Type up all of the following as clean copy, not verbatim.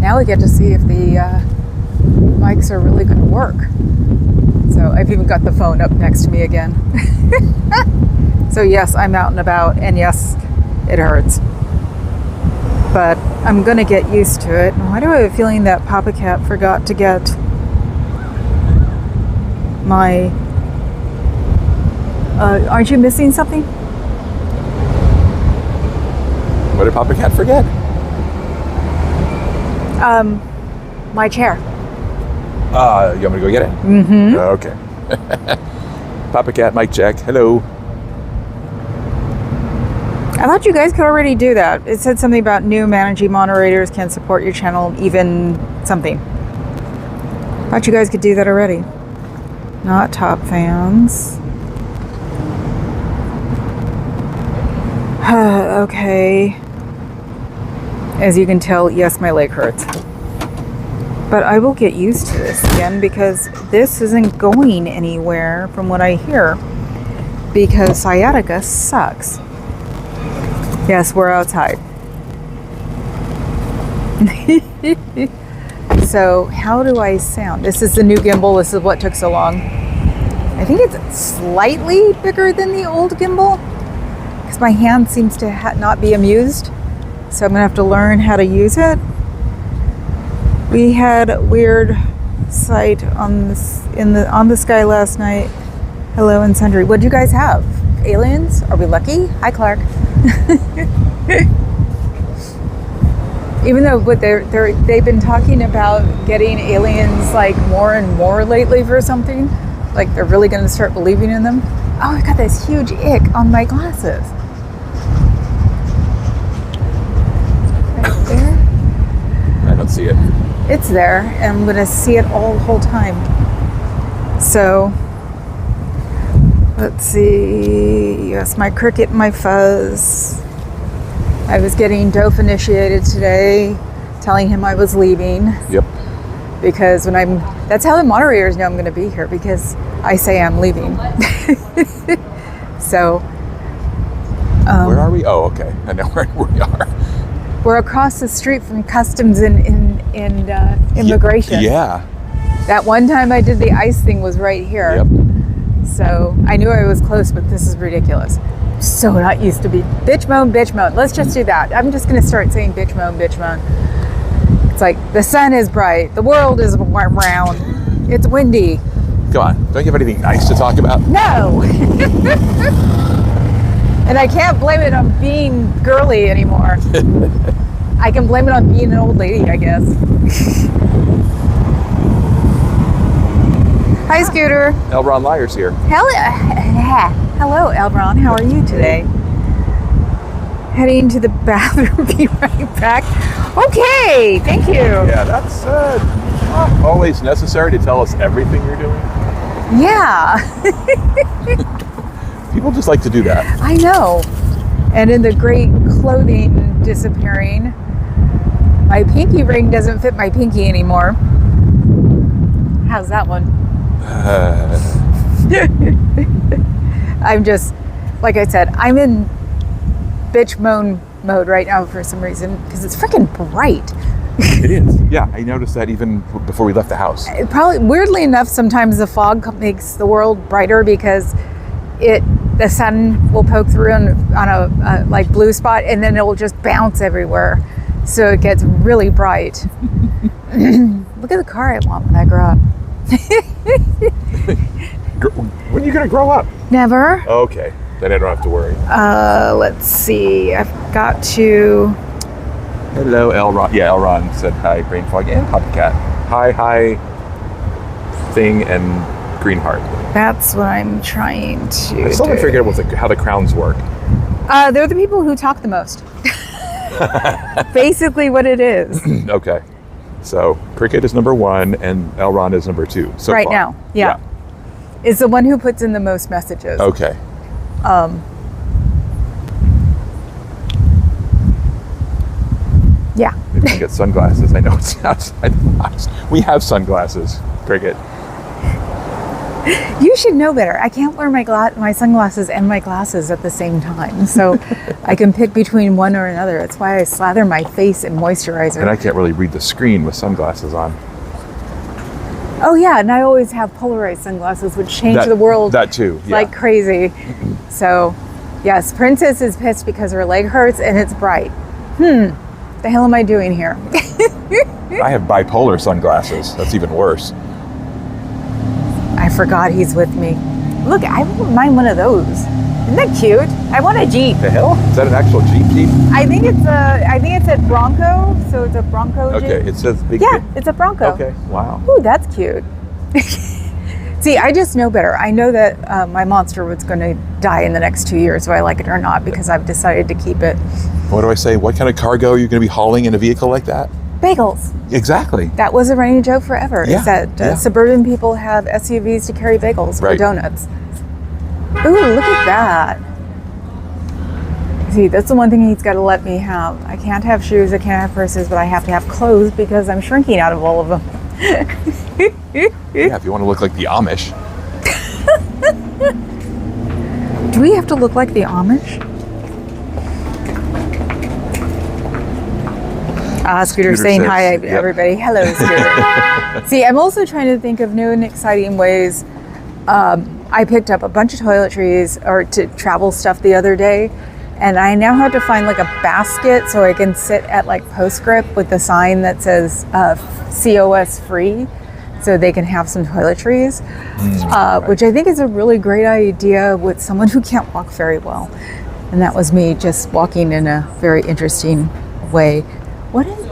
now we get to see if the mics are really going to work. So I've even got the phone up next to me again. So yes, I'm out and about, and yes, it hurts. But I'm going to get used to it. Why do I have a feeling that Papa Cat forgot to get my... aren't you missing something? What did Papa Cat forget? My chair. You want me to go get it? Mm-hmm. Okay. Papa Cat, mic check. Hello. I thought you guys could already do that. It said something about new managing moderators can support your channel, even something. I thought you guys could do that already. Not top fans. Okay. As you can tell, yes, my leg hurts. But I will get used to this again because this isn't going anywhere from what I hear. Because sciatica sucks. Yes, we're outside. So, how do I sound? This is the new gimbal. This is what took so long. I think it's slightly bigger than the old gimbal because my hand seems to not be amused. So I'm gonna have to learn how to use it. We had a weird sight on the sky last night. Hello and sundry. What do you guys have? Aliens? Are we lucky? Hi, Clark. Even though they've been talking about getting aliens like more and more lately for something, like they're really going to start believing in them. Oh, I got this huge ick on my glasses. Right there. I don't see it. It's there, and I'm going to see it all the whole time. So, let's see. Yes, my cricket, my fuzz. I was getting Doph initiated today, telling him I was leaving. Yep. Because that's how the moderators know I'm going to be here, because I say I'm leaving. So. Where are we? Oh, okay. I know where we are. We're across the street from customs and immigration. Yeah. That one time I did the ice thing was right here. Yep. So I knew I was close, but this is ridiculous. So not used to be. Bitch moan, bitch moan. Let's just do that. I'm just going to start saying bitch moan, bitch moan. It's like the sun is bright. The world is round. It's windy. Come on. Don't you have anything nice to talk about? No. And I can't blame it on being girly anymore. I can blame it on being an old lady, I guess. Hi, Scooter. Elron Lyre's here. Hello, Elron. How are you today? Heading to the bathroom. Be right back. Okay, thank you. Yeah, that's not always necessary to tell us everything you're doing. Yeah. People just like to do that. I know. And in the great clothing disappearing, my pinky ring doesn't fit my pinky anymore. How's that one? I'm just, like I said, I'm in bitch moan mode right now for some reason because it's freaking bright. It is. Yeah, I noticed that even before we left the house. Probably, weirdly enough, sometimes the fog makes the world brighter because the sun will poke through on a like blue spot, and then it will just bounce everywhere, so it gets really bright. Look at the car I want when I grow up. When are you gonna grow up? Never. Okay, then I don't have to worry. Let's see. I've got to. Hello, Elron. Yeah, Elron said hi, Brain Fog and Copycat. Hi, thing and Green Heart. That's what I'm trying to I still haven't figured out how the crowns work. They're the people who talk the most. Basically what it is. Okay. So Cricket is number 1 and Elron is number 2. So right far. now. Yeah. Is the one who puts in the most messages. Okay. Yeah. Maybe we can get sunglasses. I know it's outside the box. We have sunglasses, Cricket. You should know better. I can't wear my sunglasses and my glasses at the same time, so I can pick between one or another. That's why I slather my face in moisturizer. And I can't really read the screen with sunglasses on. Oh yeah, and I always have polarized sunglasses, which change the world. That too, yeah. Like crazy. So, yes, Princess is pissed because her leg hurts and it's bright. The hell am I doing here? I have bipolar sunglasses. That's even worse. I forgot he's with me. Look, I wouldn't mind one of those. Isn't that cute? I want a Jeep. The hell? Is that an actual Jeep? I think it's a Bronco, so it's a Bronco Jeep. Okay, it says big. Yeah, it's a Bronco. Okay, wow. Ooh, that's cute. See, I just know better. I know that my monster was going to die in the next 2 years, whether I like it or not, because I've decided to keep it. What do I say? What kind of cargo are you going to be hauling in a vehicle like that? Bagels. Exactly. That was a running joke forever. Yeah, Is that suburban people have SUVs to carry bagels or Right. donuts. Ooh, look at that. See, that's the one thing he's got to let me have. I can't have shoes, I can't have purses, but I have to have clothes because I'm shrinking out of all of them. Yeah, if you want to look like the Amish. Do we have to look like the Amish? Scooter saying says, hi, yep. everybody. Hello, Scooter. See, I'm also trying to think of new and exciting ways. I picked up a bunch of toiletries or to travel stuff the other day, and I now have to find like a basket so I can sit at like Postscript with the sign that says COS free, so they can have some toiletries, which I think is a really great idea with someone who can't walk very well. And that was me just walking in a very interesting way. What is?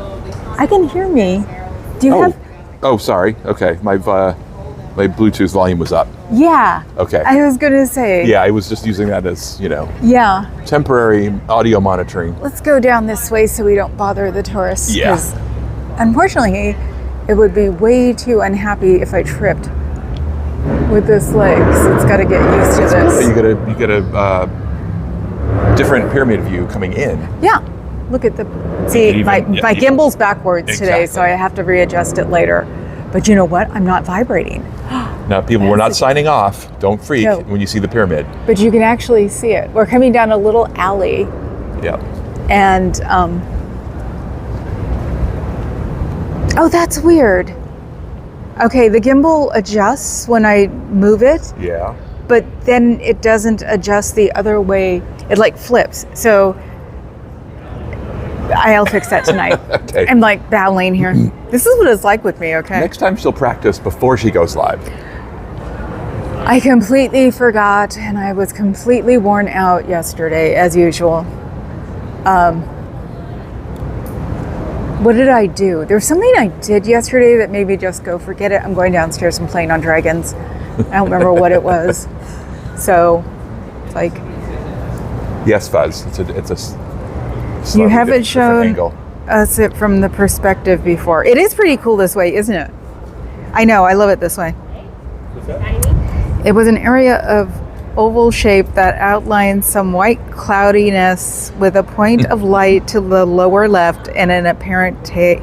I can hear me. Do you have? Oh, sorry. Okay, my Bluetooth volume was up. Yeah. Okay. I was gonna say. Yeah, I was just using that as, Yeah. temporary audio monitoring. Let's go down this way so we don't bother the tourists. Yeah. 'Cause unfortunately, it would be way too unhappy if I tripped with this leg. So it's got to get used to this. You get a different pyramid view coming in. Yeah. Look at the. See, Even- my yeah, gimbal's backwards today, so Exactly. I have to readjust it later. But you know what? I'm not vibrating. Now, people, we're not signing off. Don't freak No. when you see the pyramid. But you can actually see it. We're coming down a little alley, Yeah. and oh, that's weird. Okay, the gimbal adjusts when I move it, Yeah. but then it doesn't adjust the other way. It like flips. So I'll fix that tonight. Okay. I'm like battling here. This is what it's like with me, okay? Next time she'll practice before she goes live. I completely forgot, and I was completely worn out yesterday, as usual. What did I do? There was something I did yesterday that made me just go, forget it. I'm going downstairs and playing on dragons. I don't remember what it was. So, it's like, Yes, Fuzz. It's a you slightly haven't different shown angle. us it from the perspective before. It is pretty cool this way, isn't it? I know, I love it this way. It was an area of oval shape that outlines some white cloudiness with a point of light to the lower left and an apparent tail?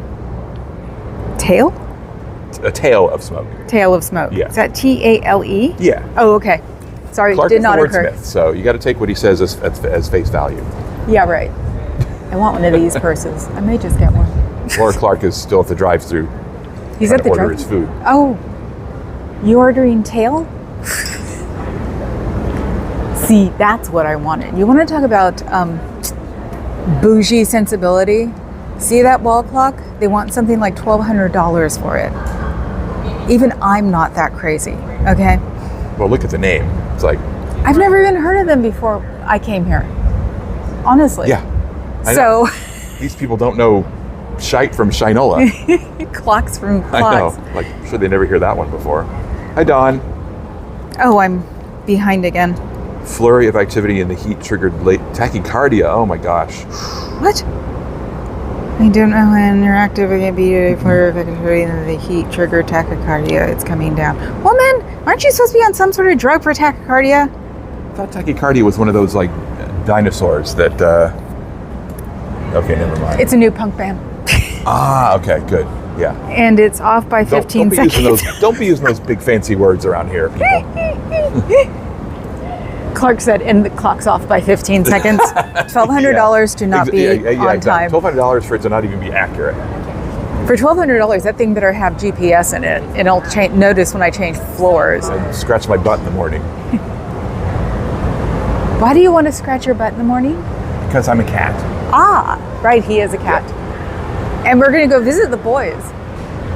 A tail of smoke. Tail of smoke. Yeah. Is that T-A-L-E? Yeah. Oh, okay. Sorry, Clark did is not the occur. wordsmith, so you got to take what he says as face value. Yeah, right. I want one of these purses. I may just get one. Or Clark is still at the drive-thru. He's trying at the to order drive. his food. Oh, you ordering tail? See, that's what I wanted. You want to talk about bougie sensibility? See that wall clock? They want something like $1,200 for it. Even I'm not that crazy, okay? Well, look at the name. It's like, I've never even heard of them before I came here. Honestly. yeah. I So, know. These people don't know shite from shinola. clocks from I clocks. know. Like, I'm sure they never hear that one before. Hi, Dawn. Oh, I'm behind again. Flurry of activity in the heat-triggered late tachycardia. Oh my gosh. What? I don't know when you're active again. Be for the heat trigger tachycardia. It's coming down. Woman, aren't you supposed to be on some sort of drug for tachycardia? I thought tachycardia was one of those like dinosaurs that. Okay, never mind. It's a new punk band. Ah, okay, good. Yeah. And it's off by 15 seconds. Don't be using those big fancy words around here, people. Clark said, and the clock's off by 15 seconds. $1,200 to not be on time. $1,200 for it to not even be accurate. For $1,200, that thing better have GPS in it, and it'll notice when I change floors. I scratch my butt in the morning. Why do you want to scratch your butt in the morning? Because I'm a cat. Ah, right, he is a cat. And we're going to go visit the boys.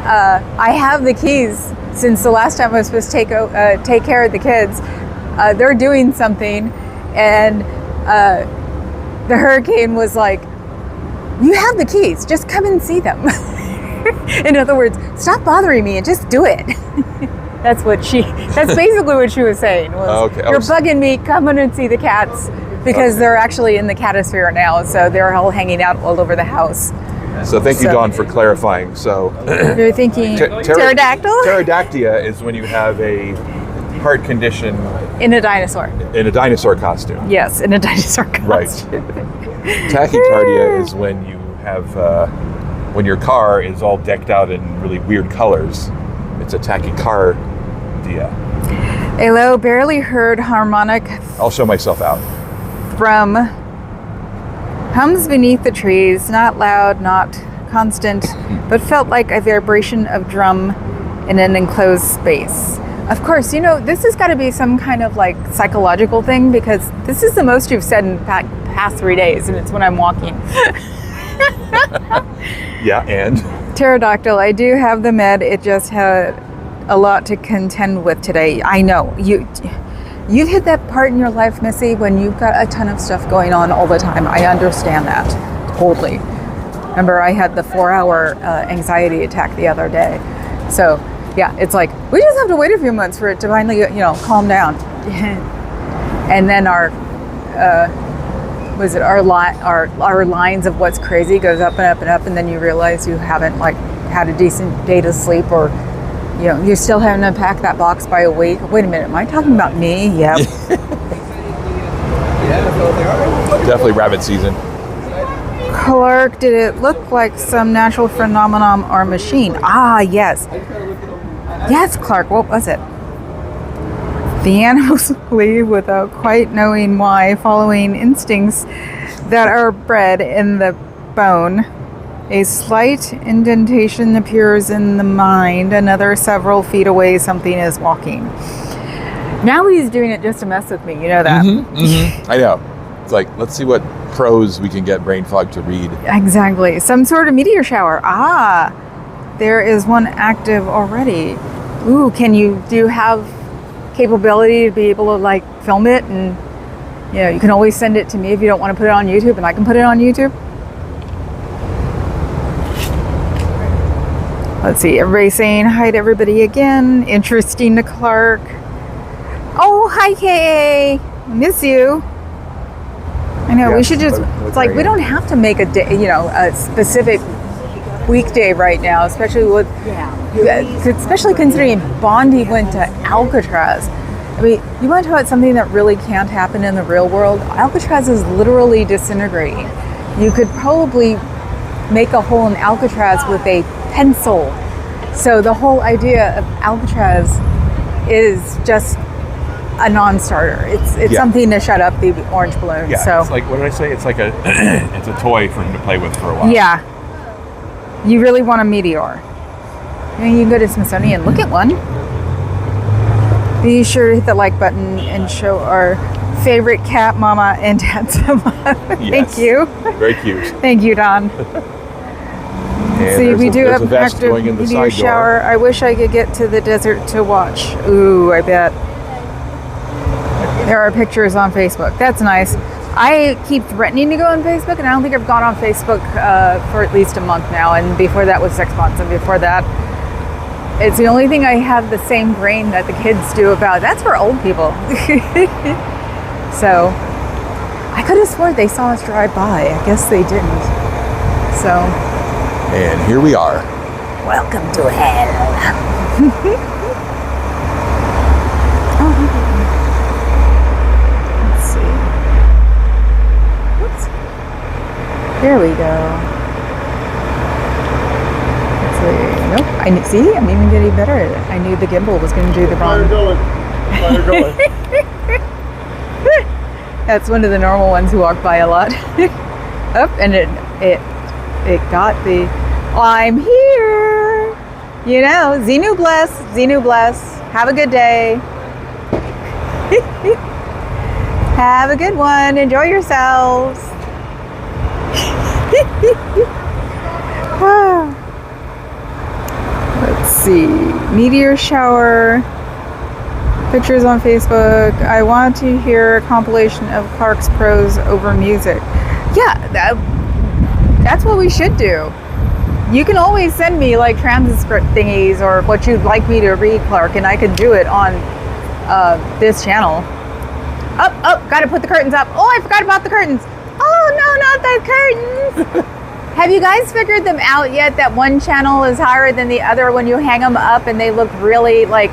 I have the keys since the last time I was supposed to take care of the kids. They're doing something, and the hurricane was like, you have the keys, just come and see them. In other words, stop bothering me and just do it. That's basically what she was saying. You're bugging me, come on and see the cats, because they're actually in the catosphere now, so they're all hanging out all over the house. So thank you, Dawn, for clarifying. So you're thinking pterodactyl? Pterodactyl is when you have a heart condition in a dinosaur. In a dinosaur costume. Yes, in a dinosaur costume. Right. Tachycardia is when you have when your car is all decked out in really weird colors. It's a tachycardia. A low, barely heard harmonic. I'll show myself out. From hums beneath the trees, not loud, not constant, but felt like a vibration of drum in an enclosed space. Of course, this has got to be some kind of like psychological thing, because this is the most you've said in the past 3 days, and it's when I'm walking. Yeah, and? Pterodactyl, I do have the med. It just had a lot to contend with today. I know. You've hit that part in your life, Missy, when you've got a ton of stuff going on all the time. I understand that. Totally. Remember, I had the 4-hour anxiety attack the other day. So, yeah, it's like, we just have to wait a few months for it to finally, calm down. And then our lines of what's crazy goes up and up and up, and then you realize you haven't had a decent day to sleep, or you're still having to unpack that box by a week. Wait a minute, am I talking about me? Yep. Definitely rabbit season. Clark, did it look like some natural phenomenon or machine? Ah, yes. Yes, Clark, what was it? The animals leave without quite knowing why, following instincts that are bred in the bone. A slight indentation appears in the mind. Another several feet away, something is walking. Now he's doing it just to mess with me. You know that? I know. It's like, let's see what prose we can get brain fog to read. Exactly. Some sort of meteor shower. Ah, there is one active already. Ooh, do you have capability to be able to film it, and you can always send it to me if you don't want to put it on YouTube, and I can put it on YouTube. Let's see, everybody's saying hi to everybody again. Interesting to Clark. Oh, hi, Kay. Miss you. I know, we should just, it's like, we don't have to make a day, a specific weekday right now, especially considering Bondi went to Alcatraz. I mean, you want to talk about something that really can't happen in the real world? Alcatraz is literally disintegrating. You could probably make a hole in Alcatraz with a pencil. So the whole idea of Alcatraz is just a non-starter. It's something to shut up the orange balloon. Yeah, so it's like, what did I say? It's like it's a toy for him to play with for a while. Yeah. You really want a meteor. You can go to Smithsonian and look at one. Be sure to hit the like button and show our favorite cat mama and dad some love. Yes. Thank you. Very cute. Thank you, Don. See, we do have an active meteor shower. I wish I could get to the desert to watch. Ooh, I bet. There are pictures on Facebook. That's nice. I keep threatening to go on Facebook, and I don't think I've gone on Facebook for at least a month now. And before that was 6 months. And before that, it's the only thing I have the same brain that the kids do about. That's for old people. So I could have sworn they saw us drive by. I guess they didn't. So. And here we are. Welcome to hell. There we go. Nope. See, I'm even getting better at it. I knew the gimbal was going to do the wrong. That's one of the normal ones who walk by a lot. Up, and it got the. I'm here. You know, Xenu bless. Have a good day. Have a good one. Enjoy yourselves. Let's see. Meteor shower. Pictures on Facebook. I want to hear a compilation of Clark's prose over music. Yeah, that's what we should do. You can always send me like transcript thingies or what you'd like me to read, Clark, and I could do it on this channel. Gotta put the curtains up. Oh, I forgot about the curtains. Oh, no, not the curtains. Have you guys figured them out yet that one channel is higher than the other when you hang them up and they look really like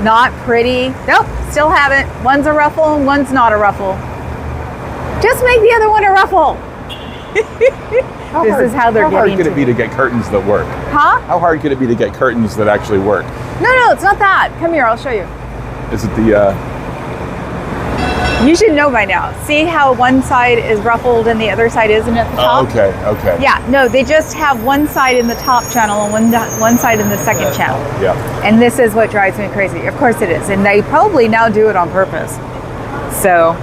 not pretty? Nope, still haven't. One's a ruffle and one's not a ruffle. Just make the other one a ruffle. This is how they're getting. How hard could it be to get curtains that work? Huh? How hard could it be to get curtains that actually work? No, it's not that. Come here, I'll show you. Is it the... You should know by now. See how one side is ruffled and the other side isn't at the top? Okay. Yeah, no, they just have one side in the top channel and one side in the second channel. Yeah. And this is what drives me crazy. Of course it is. And they probably now do it on purpose. So,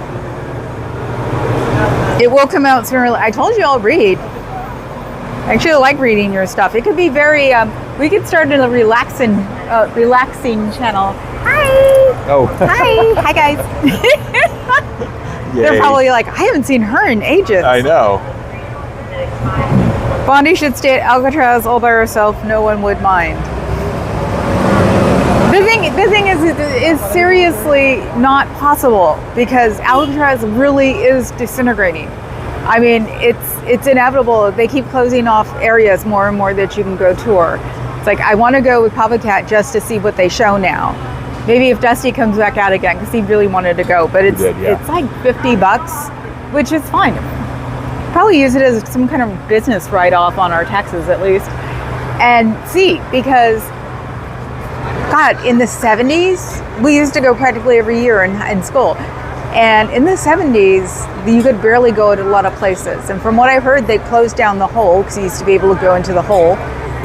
it will come out sooner. I told you I'll read. I actually like reading your stuff. It could be very, we could start a relaxing channel. Hi. Oh. Hi guys. They're probably like, I haven't seen her in ages. I know. Bondi should stay at Alcatraz all by herself. No one would mind. The thing is, it's seriously not possible because Alcatraz really is disintegrating. I mean, it's inevitable. They keep closing off areas more and more that you can go tour. It's like, I want to go with Papa Cat just to see what they show now. Maybe if Dusty comes back out again, because he really wanted to go, but it's like $50, which is fine. Probably use it as some kind of business write-off on our taxes at least. And see, because God, in the 70s, we used to go practically every year in school. And in the 70s, you could barely go to a lot of places. And from what I've heard, they closed down the hole because you used to be able to go into the hole.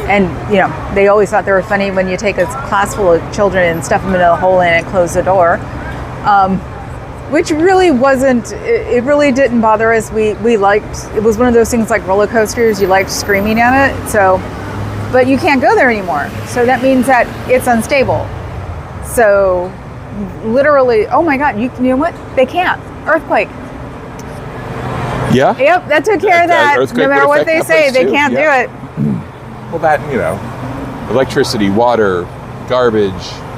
And, you know, they always thought they were funny when you take a class full of children and stuff them into the hole and close the door. Which really wasn't, it really didn't bother us. We liked, it was one of those things like roller coasters, you liked screaming at it. So, but you can't go there anymore. So that means that it's unstable. So literally, oh my God, you know what? They can't. Earthquake. Yeah? Yep, that took care of that. No matter what they say, they can't do it. Well, that, you know, electricity, water, garbage.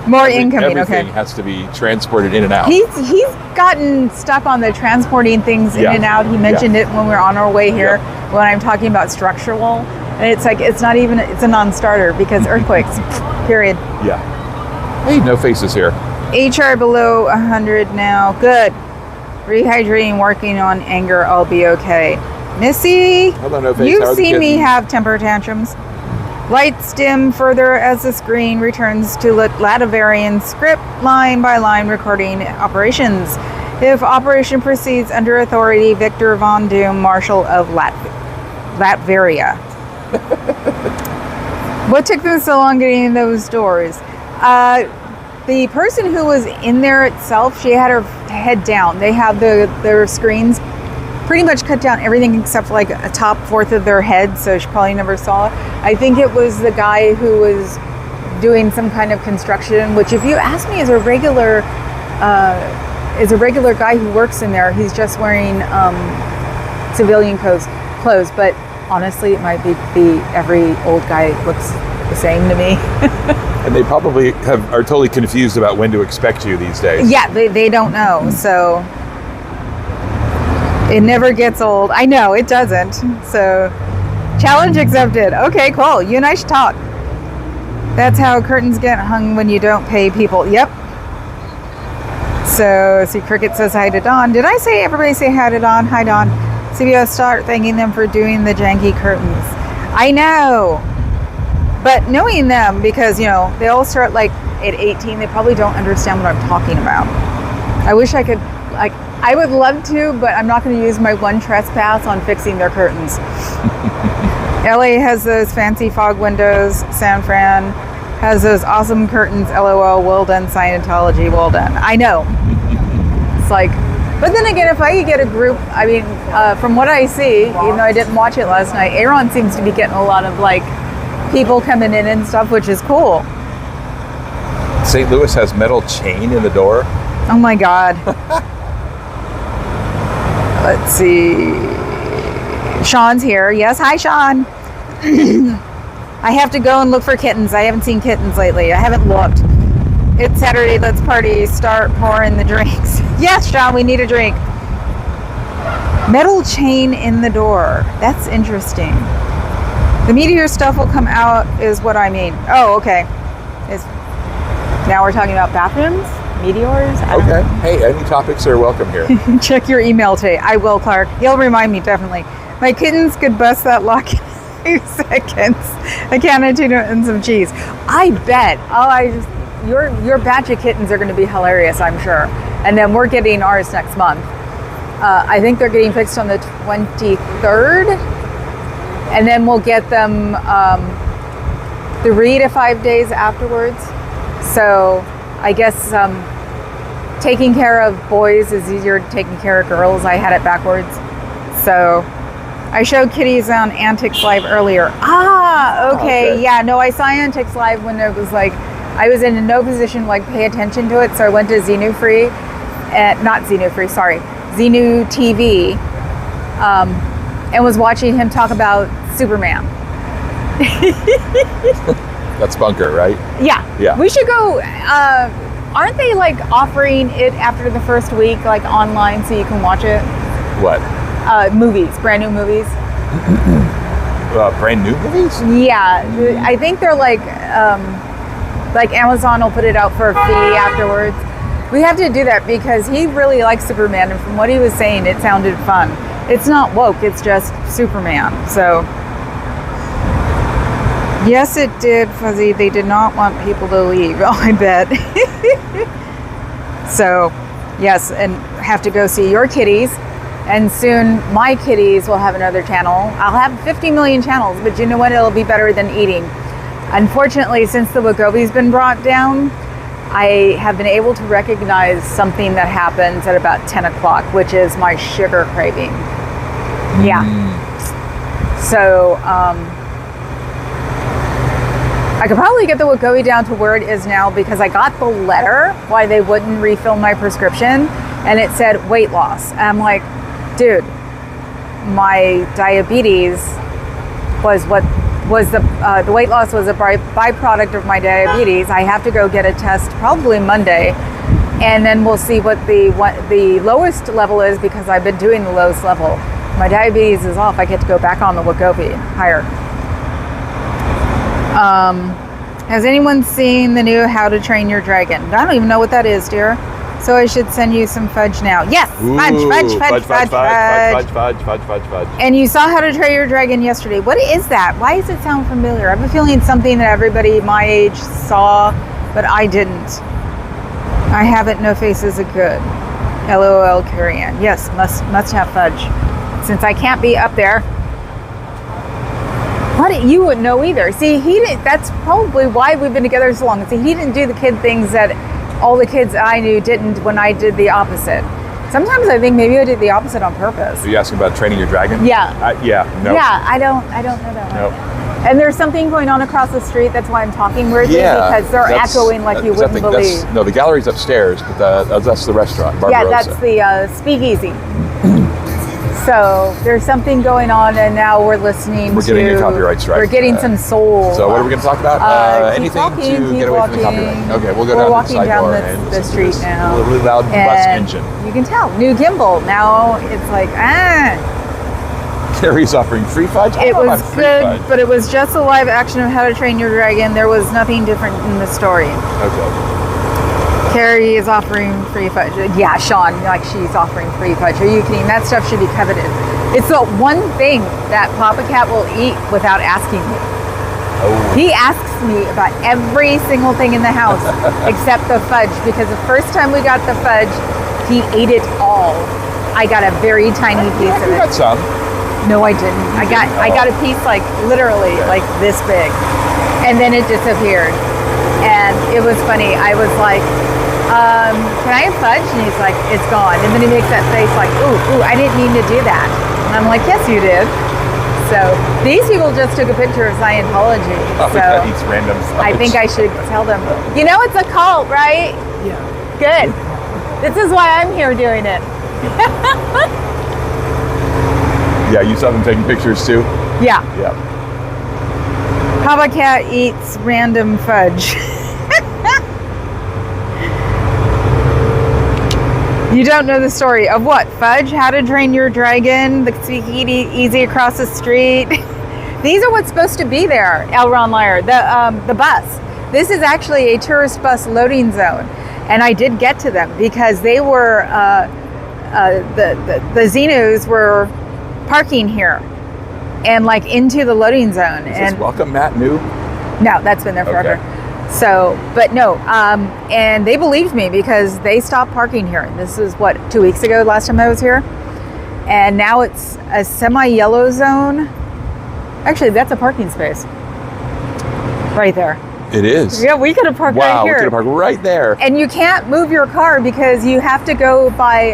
More incoming, everything has to be transported in and out. He's gotten stuck on the transporting things in and out. He mentioned it when we were on our way here when I'm talking about structural. And it's like, it's not even, it's a non-starter because earthquakes, period. Yeah. Hey, no faces here. HR below 100 now. Good. Rehydrating, working on anger. I'll be okay. Missy, hello, no face. You've seen me have temper tantrums. Lights dim further as the screen returns to Latvian script line by line recording operations. If operation proceeds under authority, Victor Von Doom, Marshal of Latveria. What took them so long getting in those doors? The person who was in there itself, she had her head down. They have their screens pretty much cut down everything except like a top fourth of their head, so she probably never saw it. I think it was the guy who was doing some kind of construction, which if you ask me is a regular guy who works in there. He's just wearing civilian clothes, but honestly it might be every old guy looks the same to me. And they probably are totally confused about when to expect you these days. Yeah, they don't know, so it never gets old. I know, it doesn't. So, challenge accepted. Okay, cool. You and I should talk. That's how curtains get hung when you don't pay people. Yep. So, see, Cricket says hi to Dawn. Did I say everybody say hi to Dawn? Hi, Dawn. CBS start thanking them for doing the janky curtains. I know. But knowing them, because, you know, they all start like at 18, they probably don't understand what I'm talking about. I wish I could, like, I would love to, but I'm not going to use my one trespass on fixing their curtains. LA has those fancy fog windows. San Fran has those awesome curtains. LOL, well done, Scientology, well done. I know. It's like, but then again, if I could get a group, I mean, from what I see, even though I didn't watch it last night, Aaron seems to be getting a lot of like people coming in and stuff, which is cool. St. Louis has metal chain in the door. Oh my God. Let's see. Sean's here. Yes, hi Sean. I have to go and look for kittens. I haven't seen kittens lately. I haven't looked. It's Saturday, let's party. Start pouring the drinks. Yes, Sean, we need a drink. Metal chain in the door. That's interesting. The meteor stuff will come out is what I mean. Oh, okay. Now we're talking about bathrooms? Meteors? Okay. Hey, any topics are welcome here. Check your email today. I will, Clark. He'll remind me, definitely. My kittens could bust that lock in 5 seconds. A can of tuna and some cheese. I bet. Your batch of kittens are going to be hilarious, I'm sure. And then we're getting ours next month. I think they're getting fixed on the 23rd. And then we'll get them 3 to 5 days afterwards. So I guess taking care of boys is easier than taking care of girls. I had it backwards. So I showed kitties on Antics Live earlier. Ah, okay. Yeah, no, I saw Antics Live when it was like, I was in no position to like pay attention to it. So I went to Xenu TV, and was watching him talk about Superman. That's Bunker, right? Yeah. We should go. Aren't they like offering it after the first week, like online, so you can watch it? What? Movies, brand new movies. Brand new movies? Yeah, I think they're like Amazon will put it out for a fee afterwards. We have to do that because he really likes Superman, and from what he was saying, it sounded fun. It's not woke, it's just Superman. So, yes, it did, Fuzzy. They did not want people to leave. Oh, I bet. So, yes, and have to go see your kitties. And soon my kitties will have another channel. I'll have 50 million channels, but you know what? It'll be better than eating. Unfortunately, since the Wegovy's been brought down, I have been able to recognize something that happens at about 10 o'clock, which is my sugar craving. Yeah. So, I could probably get the Wegovy down to where it is now because I got the letter why they wouldn't refill my prescription, and it said weight loss. And I'm like, dude, my diabetes was what was the weight loss was a byproduct of my diabetes. I have to go get a test probably Monday, and then we'll see what the lowest level is because I've been doing the lowest level. My diabetes is off. I get to go back on the Wegovy higher. Has anyone seen the new How to Train Your Dragon? I don't even know what that is, dear. So I should send you some fudge now. Yes, fudge. And you saw How to Train Your Dragon yesterday. What is that? Why does it sound familiar? I have a feeling it's something that everybody my age saw, but I didn't. I haven't. No faces are good. LOL, Carrie Ann. Yes, must have fudge. Since I can't be up there. What? You wouldn't know either. See, he didn't. That's probably why we've been together so long. See, he didn't do the kid things that all the kids I knew didn't when I did the opposite. Sometimes I think maybe I did the opposite on purpose. Are you asking about training your dragon? Yeah. No. Yeah, I don't know that Nope. one. And there's something going on across the street. That's why I'm talking weirdly because they're echoing like you wouldn't believe. No, the gallery's upstairs, but that's the restaurant. Barbarossa. Yeah, that's the speakeasy. So there's something going on, and now we're listening. We're getting a copyright strike. We're getting some soul. So what are we going to talk about? Anything to get away from the copyright. Okay, we'll go down to the sideboard and the street now. A really loud bus engine. You can tell. New gimbal. Now it's like Carrie's offering free fudge. It was good, but it was just a live action of How to Train Your Dragon. There was nothing different in the story. Okay. Carrie is offering free fudge. Yeah, Sean, like she's offering free fudge. Are you kidding? That stuff should be coveted. It's the one thing that Papa Cat will eat without asking me. Oh. He asks me about every single thing in the house except the fudge, because the first time we got the fudge, he ate it all. I got a very tiny piece of You it. got some. No, I didn't. I got a piece like literally like this big, and then it disappeared. And it was funny. I was like, "Can I have fudge?" And he's like, "It's gone." And then he makes that face like, "Ooh, I didn't mean to do that." And I'm like, "Yes, you did." So these people just took a picture of Scientology. Oh, So that eats random fudge. I think I should tell them. You know, it's a cult, right? Yeah. Good. This is why I'm here doing it. Yeah, you saw them taking pictures too? Yeah. Yeah. Papa Cat eats random fudge. You don't know the story of what? Fudge? How to Train Your Dragon? The Speakeasy Easy Across the Street? These are what's supposed to be there, L. Ron Liar. The bus. This is actually a tourist bus loading zone. And I did get to them because they were, the Xenos were parking here and like into the loading zone. Is And this Welcome Matt new? no, that's been there forever. Okay. So, but no, and they believed me because they stopped parking here. This is what, 2 weeks ago, last time I was here. And now it's a semi-yellow zone. Actually, that's a parking space. Right there. It is. Yeah, we could have parked Wow, right we here. could have parked right there. And you can't move your car because you have to go by,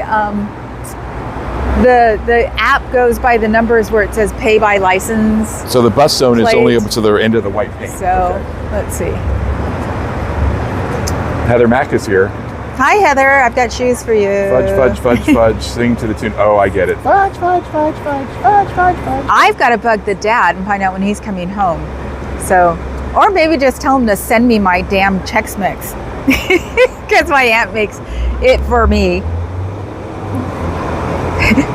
the app goes by the numbers where it says pay by license. So the bus zone is Plate. only up to the end of the white paint. So, Okay. let's see. Heather Mack is here. Hi, Heather. I've got shoes for you. Fudge, fudge, fudge, fudge. Sing to the tune. Oh, I get it. Fudge, fudge, fudge, fudge, fudge, fudge, fudge. I've got to bug the dad and find out when he's coming home. So, or maybe just tell him to send me my damn Chex Mix. Because my aunt makes it for me.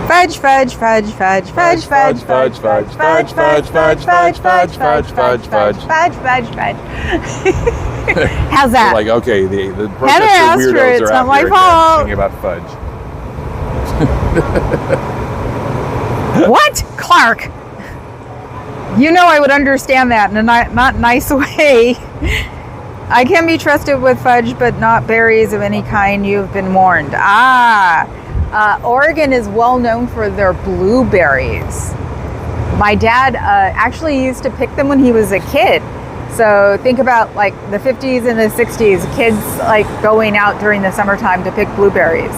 Fudge, fudge, fudge, fudge, fudge, fudge, fudge, fudge, fudge, fudge, fudge, fudge, fudge, fudge, fudge, fudge, fudge, fudge. How's that? Like, okay, the Heather protester asked for weirdos it, it's are not out my here again fault. singing about fudge. What? Clark? You know I would understand that in a not nice way. I can be trusted with fudge, but not berries of any kind. You've been warned. Oregon is well known for their blueberries. My dad actually used to pick them when he was a kid. So think about like the 50s and the 60s, kids like going out during the summertime to pick blueberries.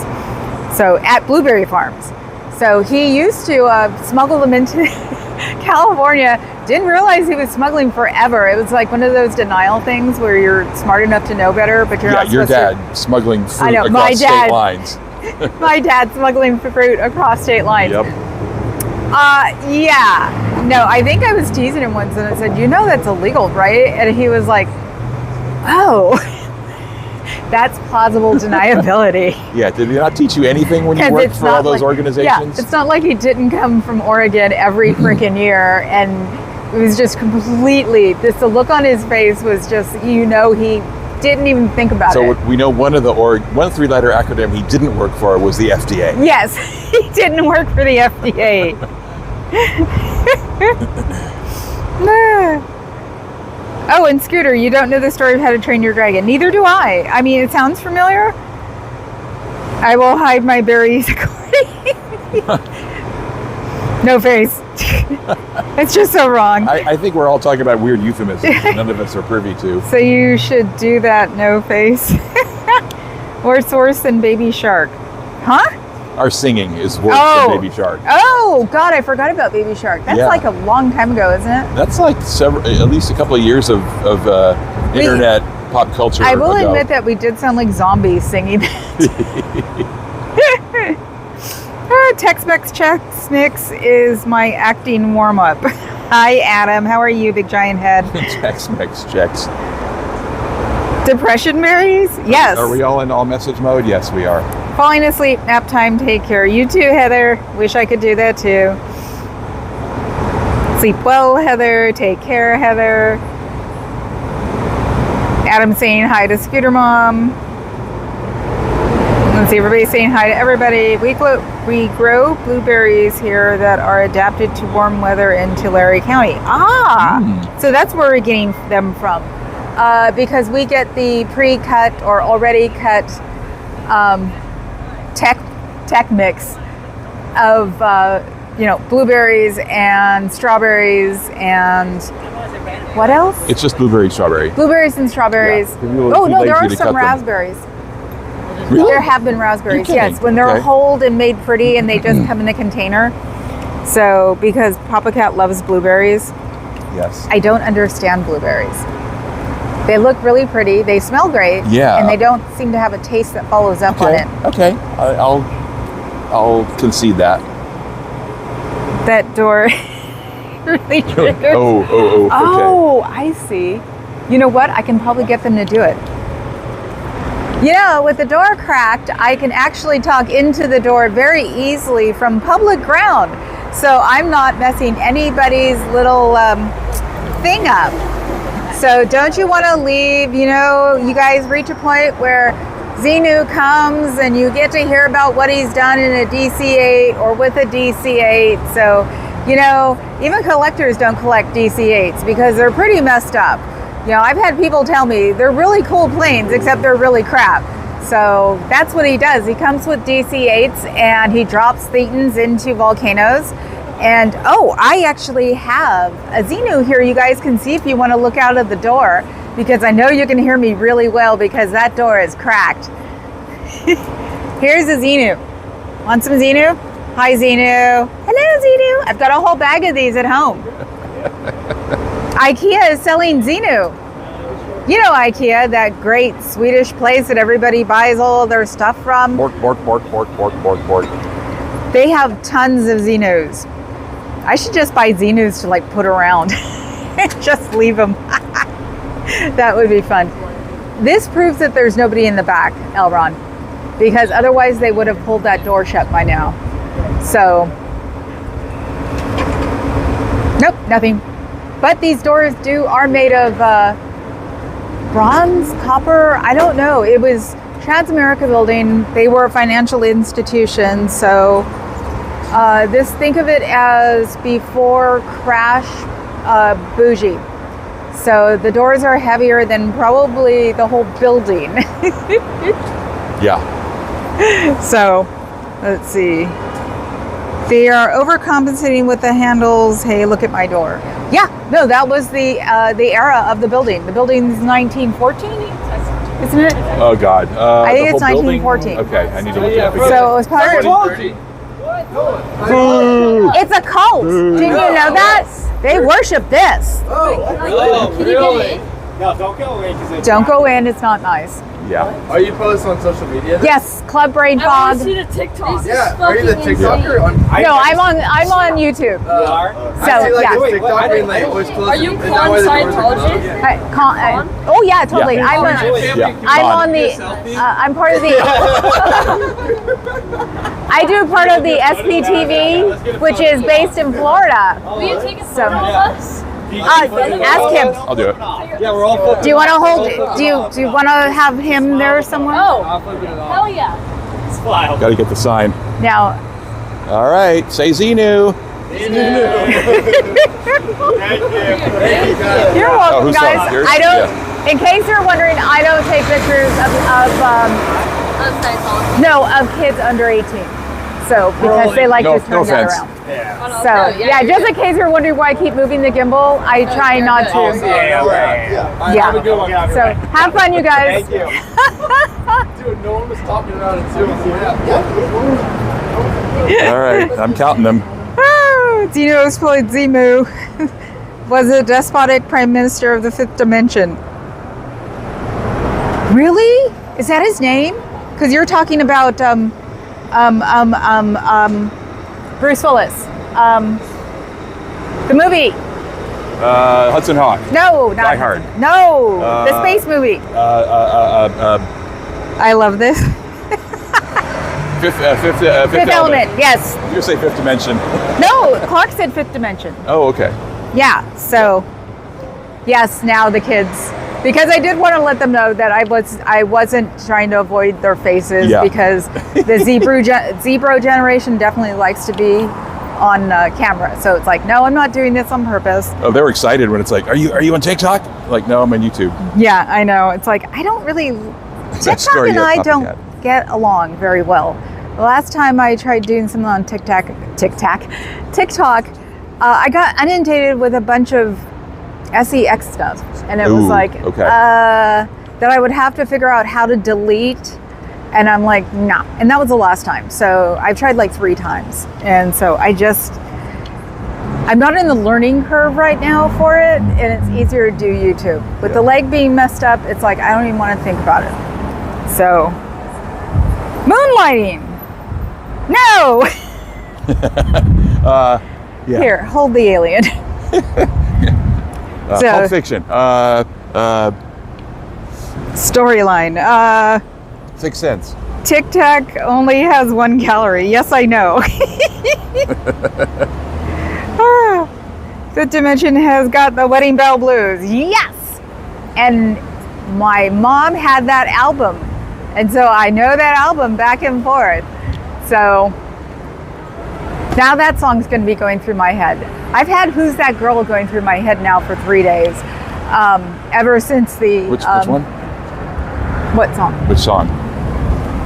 So at blueberry farms. So he used to smuggle them into California. Didn't realize he was smuggling forever. It was like one of those denial things where you're smart enough to know better, but you're not Your supposed dad smuggling fruit I know, across my state dad. lines. to. My dad smuggling fruit across state lines. Yep. Yeah. No, I think I was teasing him once and I said, you know that's illegal, right? And he was like, oh, that's plausible deniability. Yeah, did he not teach you anything when you 'Cause worked it's for all not those like- organizations? Yeah, it's not like he didn't come from Oregon every freaking year, and it was just completely, just the look on his face was just, you know, he didn't even think about So it. we know one three-letter acronym he didn't work for was the FDA. Yes, he didn't work for the FDA. Oh, and Scooter, you don't know the story of How to Train Your Dragon. Neither do I. I mean, it sounds familiar. I will hide my berries accordingly. No face. It's just so wrong. I think we're all talking about weird euphemisms that none of us are privy to. So you should do that, no face. Worse than Baby Shark. Huh? Our singing is worse Oh. than Baby Shark. Oh, God, I forgot about Baby Shark. That's Yeah. like a long time ago, isn't it? That's like at least a couple of years of internet pop culture. I will ago. admit that we did sound like zombies singing that. Tex-Mex Chex Mix is my acting warm-up. Hi, Adam. How are you, big giant head? Tex-Mex checks. Depression berries? Yes. Are we all in all message mode? Yes, we are. Falling asleep, nap time, take care. You too, Heather. Wish I could do that too. Sleep well, Heather. Take care, Heather. Adam saying hi to Scooter Mom. Let's see, everybody saying hi to everybody. Week We grow blueberries here that are adapted to warm weather in Tulare County. So that's where we're getting them from. Because we get the pre-cut or already cut tech mix of blueberries and strawberries and what else? It's just blueberry strawberry. Blueberries and strawberries. Yeah. Oh no, there are some raspberries. Really? There have been raspberries, yes, when they're whole and made pretty and they just come in the container. So, because Papa Cat loves blueberries, Yes. I don't understand blueberries. They look really pretty, they smell great, Yeah. and they don't seem to have a taste that follows up on it. Okay. I'll concede that. That door really triggers. Okay. Oh, I see. You know what? I can probably get them to do it. With the door cracked, I can actually talk into the door very easily from public ground. So I'm not messing anybody's little thing up. So don't you want to leave? You guys reach a point where Xenu comes and you get to hear about what he's done in a DC-8 or with a DC-8. So, even collectors don't collect DC-8s because they're pretty messed up. I've had people tell me they're really cool planes, except they're really crap. So that's what he does. He comes with DC-8s and he drops Thetans into volcanoes. And I actually have a Xenu here you guys can see if you want to look out of the door, because I know you can hear me really well because that door is cracked. Here's a Xenu. Want some Xenu? Hi, Xenu. Hello, Xenu. I've got a whole bag of these at home. IKEA is selling Xenu. IKEA, that great Swedish place that everybody buys all their stuff from. Bork. They have tons of Xenus. I should just buy Xenus to put around. Just leave them. That would be fun. This proves that there's nobody in the back, Elron, because otherwise they would have pulled that door shut by now. So, nope, nothing. But these doors are made of bronze, copper, I don't know. It was Transamerica Building. They were a financial institution, so think of it as before crash bougie. So the doors are heavier than probably the whole building. Yeah. So, let's see. They are overcompensating with the handles. Hey, look at my door. Yeah, no, that was the era of the building. The building's 1914, isn't it? Oh God. I think it's 1914. Okay, I need to look it up again. So it was part of. It's a cult. Didn't you know that? They worship this. Oh, really? No, don't go in. Don't go in. It's not nice. Yeah. Are you posting on social media? Yes, Club Brain I Fog. want to see the TikTok. Yeah. Are you the TikToker? No, I'm on YouTube. You are? So, I see, yeah. This TikTok being always close. Are you con Scientology? Oh yeah, totally. Yeah. I'm part of the. I do part of the SPTV, which is based in Florida. Will you take a So- photo of us? Ask him. I'll do it. Yeah, we're all Do you want to hold? Do you want to have him there somewhere? Oh, I'll flip it off. hell yeah. smile. Got to get the sign. Now, All right. Say Xenu. Thank you. Thank you, guys. you're welcome, who's guys. on? Yours? I don't. Yeah. In case you're wondering, I don't take pictures of of kids under 18. So because they like No- to turn no that offense. around. Yeah. So yeah, just in case you're wondering why I keep moving the gimbal, I try not to. Yeah. Yeah. Have a good one. So have fun, you guys. Thank you. Dude, no one was talking about it too. Yeah. All right. I'm counting them. Dino exploits Zimu was a despotic prime minister of the fifth dimension. Really? Is that his name? Because you're talking about Bruce Willis. The movie. Hudson Hawk. No, not Die Hard. No, the space movie. I love this. Fifth Fifth Element. Yes. You say Fifth Dimension. No, Clark said Fifth Dimension. Oh, okay. Yeah. So, yes. Now the kids Because I did want to let them know that I wasn't trying to avoid their faces Yeah. because the Zebro generation definitely likes to be on camera. So it's like, no, I'm not doing this on purpose. Oh, they were excited when it's like, are you on TikTok? Like, no, I'm on YouTube. Yeah, I know. It's like, I don't really, TikTok story and of I copycat. don't get along very well. The last time I tried doing something on TikTok, I got inundated with a bunch of sex stuff. And it was Ooh, like, okay. that I would have to figure out how to delete. And I'm like, nah. And that was the last time. So I've tried like 3 times. And so I'm not in the learning curve right now for it. And it's easier to do YouTube. With the leg being messed up, it's like, I don't even want to think about it. So, moonlighting. No! Yeah. Here, hold the alien. So- Pulp Fiction. Storyline. Sixth Sense. Tic Tac only has 1 calorie. Yes, I know. Fifth Dimension has got the Wedding Bell Blues. Yes! And my mom had that album. And so I know that album back and forth. So now that song's going to be going through my head. I've had Who's That Girl going through my head now for 3 days. Ever since the... Which one? What song? Which song?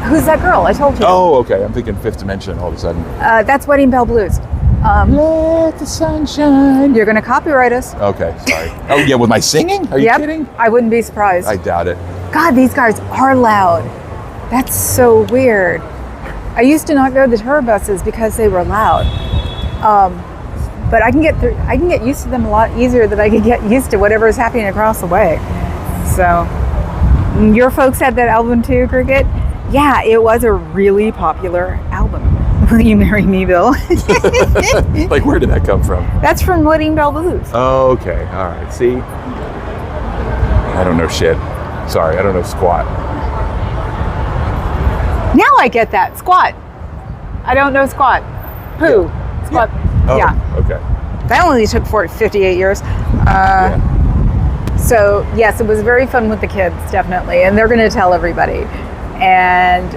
Who's That Girl? I told you. Oh, okay. I'm thinking Fifth Dimension all of a sudden. That's Wedding Bell Blues. Let the sunshine. You're going to copyright us. Okay, sorry. Oh, yeah, with my singing? Are you kidding? I wouldn't be surprised. I doubt it. God, these guys are loud. That's so weird. I used to not go to the tour buses because they were loud. But I can get used to them a lot easier than I can get used to whatever is happening across the way. So, your folks had that album too, Cricket? Yeah, it was a really popular album. Will You Marry Me, Bill? Like, where did that come from? That's from Wedding Bell Blues. Oh, okay. All right. See? I don't know shit. Sorry, I don't know squat. Now I get that. Squat. I don't know squat. Poo. Squat. Oh, Yeah. okay. That only took 58 years. Yeah. So, yes, it was very fun with the kids, definitely. And they're going to tell everybody. And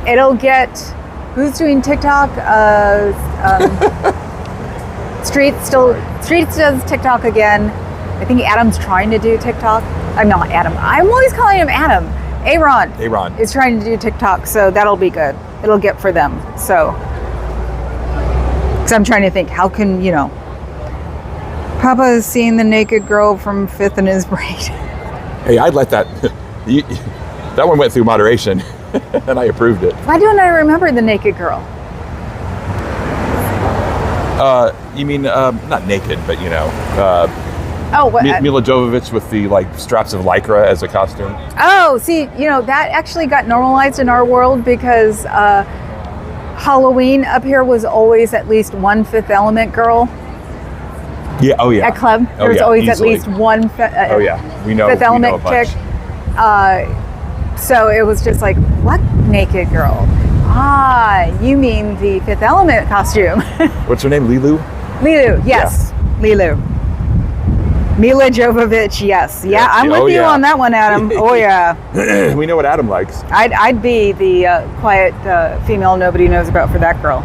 it'll get... Who's doing TikTok? Streets does TikTok again. I think Adam's trying to do TikTok. I'm not Adam. I'm always calling him Adam. Aaron is trying to do TikTok, so that'll be good. It'll get for them. So, because I'm trying to think, how can, Papa is seeing the naked girl from Fifth in his brain. Hey, I'd let that... that one went through moderation, and I approved it. Why don't I remember the naked girl? You mean, not naked, but, Mila Jovovich with the, straps of Lycra as a costume. Oh, see, that actually got normalized in our world because Halloween up here was always at least one Fifth Element girl. Yeah, oh yeah. At club, Oh, there was yeah, always easily. at least one Oh yeah, we know. Fifth Element a bunch. chick. So it was just like, what naked girl? You mean the Fifth Element costume. What's her name? Lilu? Lilu, yes. Lilu. Mila Jovovich, yes. Yeah, I'm with you on that one, Adam. Oh, yeah. We know what Adam likes. I'd be the quiet female nobody knows about for that girl.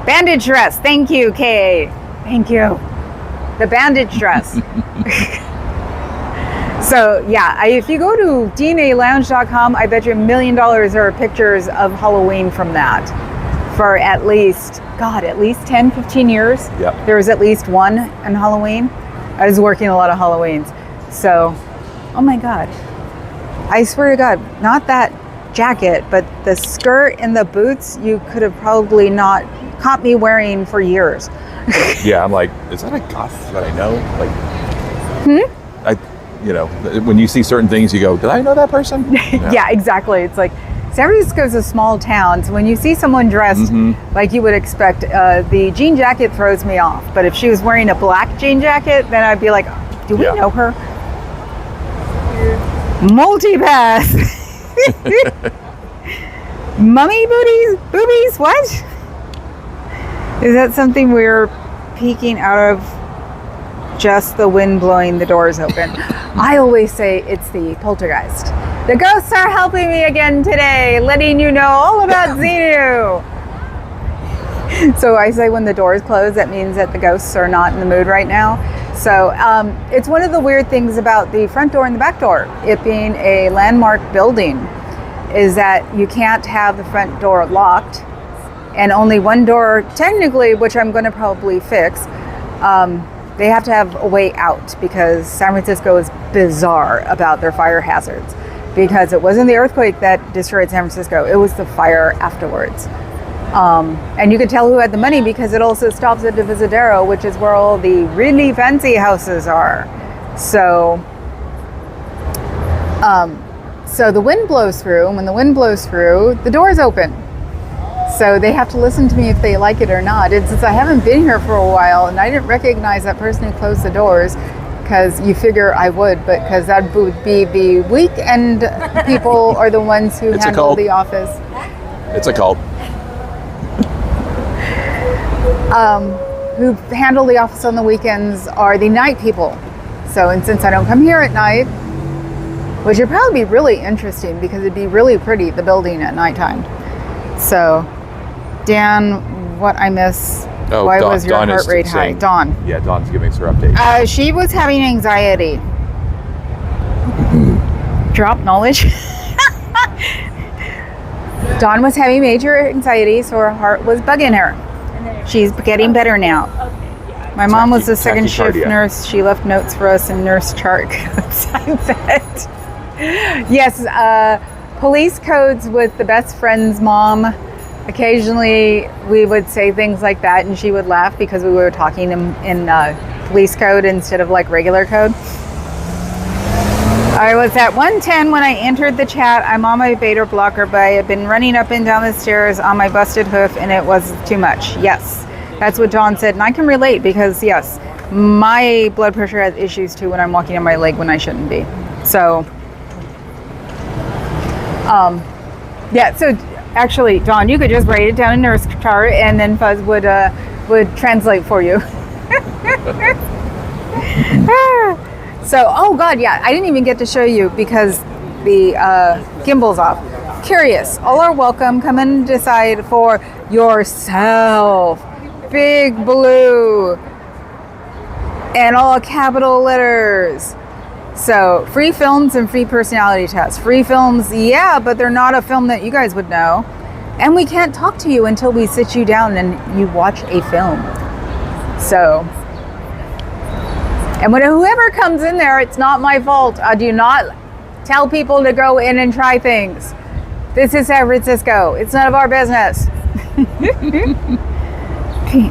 Bandage dress. Thank you, Kay. Thank you. The bandage dress. So, yeah, if you go to DNALounge.com, I bet you $1 million there are pictures of Halloween from that. For at least 10, 15 years. Yep. There was at least one on Halloween. I was working a lot of Halloweens. So, oh my God. I swear to God, not that jacket, but the skirt and the boots you could have probably not caught me wearing for years. Yeah, I'm like, is that a goth that I know? When you see certain things, you go, did I know that person? Yeah, exactly. It's like, San Francisco's a small town, so when you see someone dressed like you would expect, the jean jacket throws me off. But if she was wearing a black jean jacket, then I'd be like, do we know her? Multipass. Mummy boobies, what? Is that something we're peeking out of just the wind blowing the doors open? I always say it's the poltergeist. The ghosts are helping me again today, letting you know all about Xenu. So I say when the doors close, that means that the ghosts are not in the mood right now. So it's one of the weird things about the front door and the back door, it being a landmark building, is that you can't have the front door locked and only one door, technically, which I'm going to probably fix. They have to have a way out because San Francisco is bizarre about their fire hazards, because it wasn't the earthquake that destroyed San Francisco, it was the fire afterwards. And you could tell who had the money because it also stops at the Divisadero, which is where all the really fancy houses are. So the wind blows through, and when the wind blows through, the doors open. So they have to listen to me if they like it or not. And since I haven't been here for a while, and I didn't recognize that person who closed the doors, because you figure I would, but because that would be the weekend people are the ones who handle the office. It's a cult. Who handle the office on the weekends are the night people. So, and since I don't come here at night, which would probably be really interesting because it'd be really pretty, the building at nighttime. So, Dan, what I miss? Oh, why Dawn, was your Dawn heart is rate high? saying- Dawn. Yeah, Dawn's giving us her update. She was having anxiety. Drop knowledge. Dawn was having major anxiety, so her heart was bugging her. She's getting better now. My mom was the second shift Tachycardia. nurse. She left notes for us in nurse chart codes. I bet. Yes, police codes with the best friend's mom. Occasionally we would say things like that and she would laugh because we were talking in police code instead of like regular code. I was at 110 when I entered the chat. I'm on my beta blocker, but I had been running up and down the stairs on my busted hoof and it was too much. Yes, that's what John said. And I can relate because yes, my blood pressure has issues too when I'm walking on my leg when I shouldn't be. So, yeah, so actually, Dawn, you could just write it down in nurse chart and then Fuzz would translate for you. So, oh God, yeah, I didn't even get to show you because the gimbal's off. Curious, all are welcome. Come and decide for yourself. Big blue and all capital letters. So, free films and free personality tests. Free films, yeah, but they're not a film that you guys would know. And we can't talk to you until we sit you down and you watch a film. So, and when whoever comes in there, it's not my fault. I do not tell people to go in and try things. This is San Francisco. It's none of our business.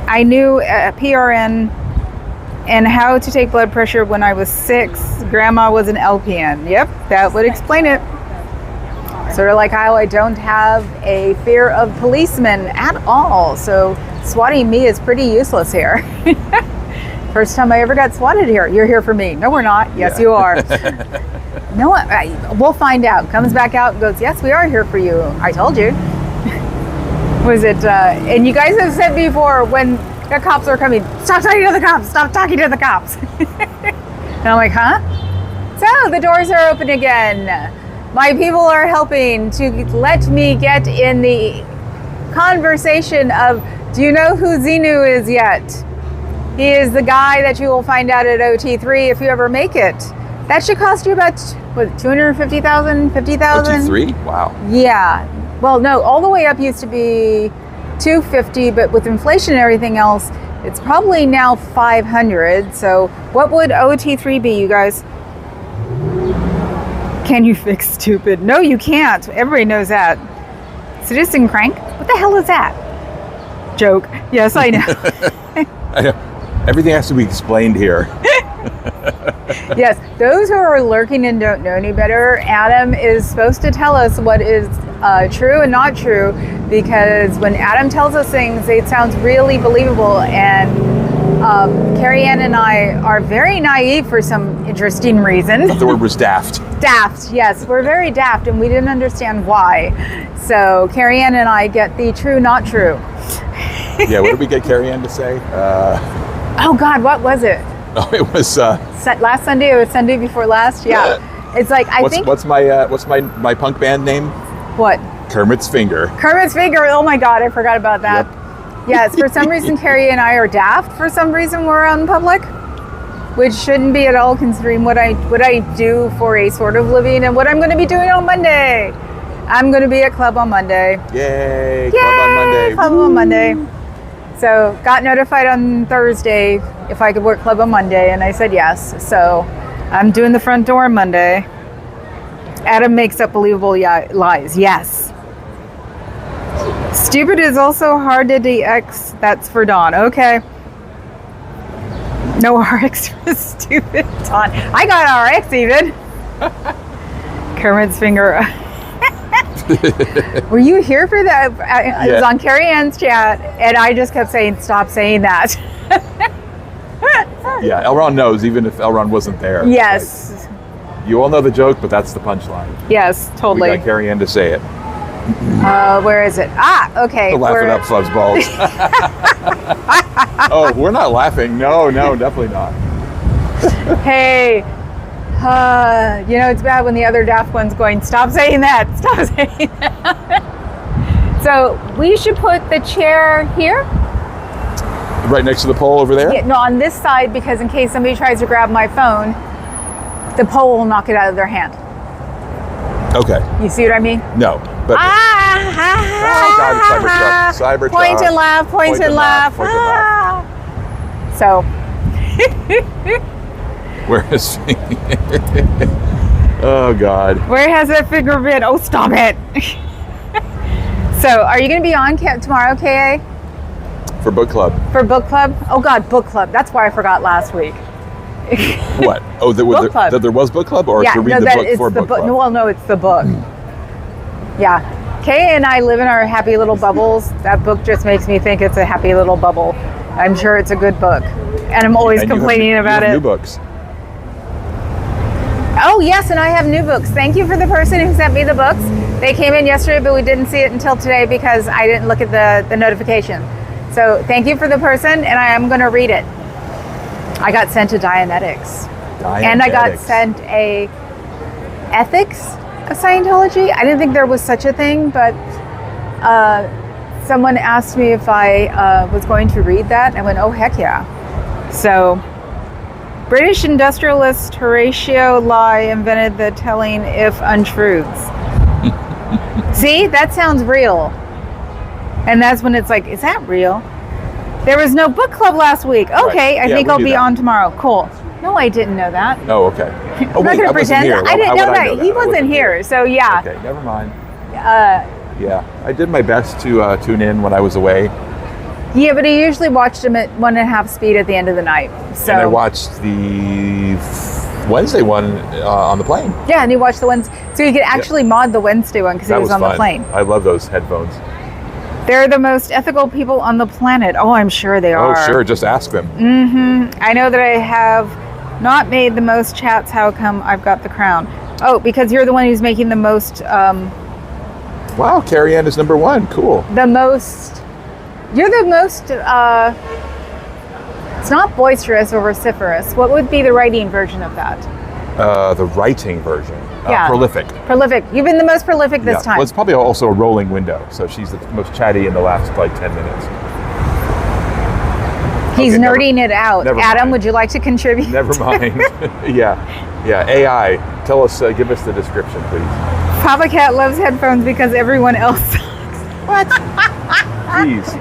I knew PRN and how to take blood pressure when I was 6. Grandma was an LPN. Yep, that would explain it. Sort of like how I don't have a fear of policemen at all. So swatting me is pretty useless here. First time I ever got swatted here. You're here for me. No, we're not. Yes, you are. No, we'll find out. Comes back out and goes, yes, we are here for you. I told you. Was it, and you guys have said before when the cops are coming, stop talking to the cops, stop talking to the cops. And I'm like, huh? So the doors are open again. My people are helping to let me get in the conversation of, do you know who Xenu is yet? He is the guy that you will find out at OT3 if you ever make it. That should cost you about, what, $250,000, $50,000? OT3? Wow. Yeah. Well, no, all the way up used to be $250, but with inflation and everything else, it's probably now $500. So what would OT3 be, you guys? Can you fix stupid? No, you can't. Everybody knows that. Citizen crank? What the hell is that? Joke. Yes, I know. I know. Everything has to be explained here. Yes, those who are lurking and don't know any better, Adam is supposed to tell us what is true and not true, because when Adam tells us things, it sounds really believable, and Carrie Ann and I are very naive for some interesting reason. The word was daft. Daft, yes, we're very daft, and we didn't understand why. So Carrie Ann and I get the true, not true. Yeah, what did we get Carrie Ann to say? Oh God, what was it? No, it was. Last Sunday or Sunday before last? Yeah. It's like, I think. What's my punk band name? What? Kermit's Finger. Kermit's Finger. Oh my God, I forgot about that. Yep. Yes, for some reason, Carrie and I are daft. For some reason, we're out in public, which shouldn't be at all considering what I do for a sort of living and what I'm going to be doing on Monday. I'm going to be at club on Monday. Yay! Club on Monday. Club on Monday. So got notified on Thursday if I could work club on Monday, and I said yes. So I'm doing the front door on Monday. Adam makes up believable lies. Yes. Stupid is also hard to DX. That's for Dawn. Okay. No RX for stupid. Dawn. I got RX even. Kermit's Finger. Were you here for that? It was on Carrie Ann's chat, and I just kept saying, "Stop saying that." Yeah, Elron knows, even if Elron wasn't there. Yes. Like, you all know the joke, but that's the punchline. Yes, totally. We got Carrie Ann to say it. Where is it? Ah, okay. Laugh it up, fuzzballs. Oh, we're not laughing. No, definitely not. Hey, it's bad when the other daft one's going, stop saying that, stop saying that. So we should put the chair here? Right next to the pole over there? Yeah, no, on this side, because in case somebody tries to grab my phone, the pole will knock it out of their hand. Okay. You see what I mean? No. But oh, God, Cybertruck. Point and laugh, point and laugh. So. Where is oh, God. Where has that figure been? Oh, stop it. So, are you going to be on tomorrow, KA? For book club. For book club? Oh, God, book club. That's why I forgot last week. What? Oh, book club. That there was book club? Or to read the book for book club? Well, no, it's the book. Yeah. Kay and I live in our happy little bubbles. That book just makes me think it's a happy little bubble. I'm sure it's a good book. And I'm always complaining about it. New books. Oh, yes, and I have new books. Thank you for the person who sent me the books. They came in yesterday, but we didn't see it until today because I didn't look at the notification. So thank you for the person, and I am going to read it. I got sent a Dianetics. And I got sent a Ethics of Scientology. I didn't think there was such a thing, but someone asked me if I was going to read that. I went, oh, heck yeah. So, British industrialist Horatio Lye invented the telling if untruths. See, that sounds real. And that's when it's like, is that real? There was no book club last week. Okay, I think I'll be on tomorrow. Cool. No, I didn't know that. Oh, okay. I'm not going to pretend. I didn't know that. He wasn't here. So, yeah. Okay, never mind. Yeah, I did my best to tune in when I was away. Yeah, but he usually watched them at 1.5 speed at the end of the night. So. And I watched the Wednesday one on the plane. Yeah, and he watched the ones. So you could actually mod the Wednesday one because he was on the plane. I love those headphones. They're the most ethical people on the planet. Oh, I'm sure they are. Oh, sure. Just ask them. Mm-hmm. I know that I have not made the most chats. How come I've got the crown? Oh, because you're the one who's making the most... wow, Carrie Ann is number one. Cool. The most... You're the most... it's not boisterous or vociferous. What would be the writing version of that? The writing version. Yeah. Prolific. Prolific. You've been the most prolific this time. Well, it's probably also a rolling window, so she's the most chatty in the last 10 minutes. He's nerding it out. Adam, mind. would you like to contribute? Never mind. Yeah. AI, tell us, give us the description, please. Papa Cat loves headphones because everyone else sucks. What? Please.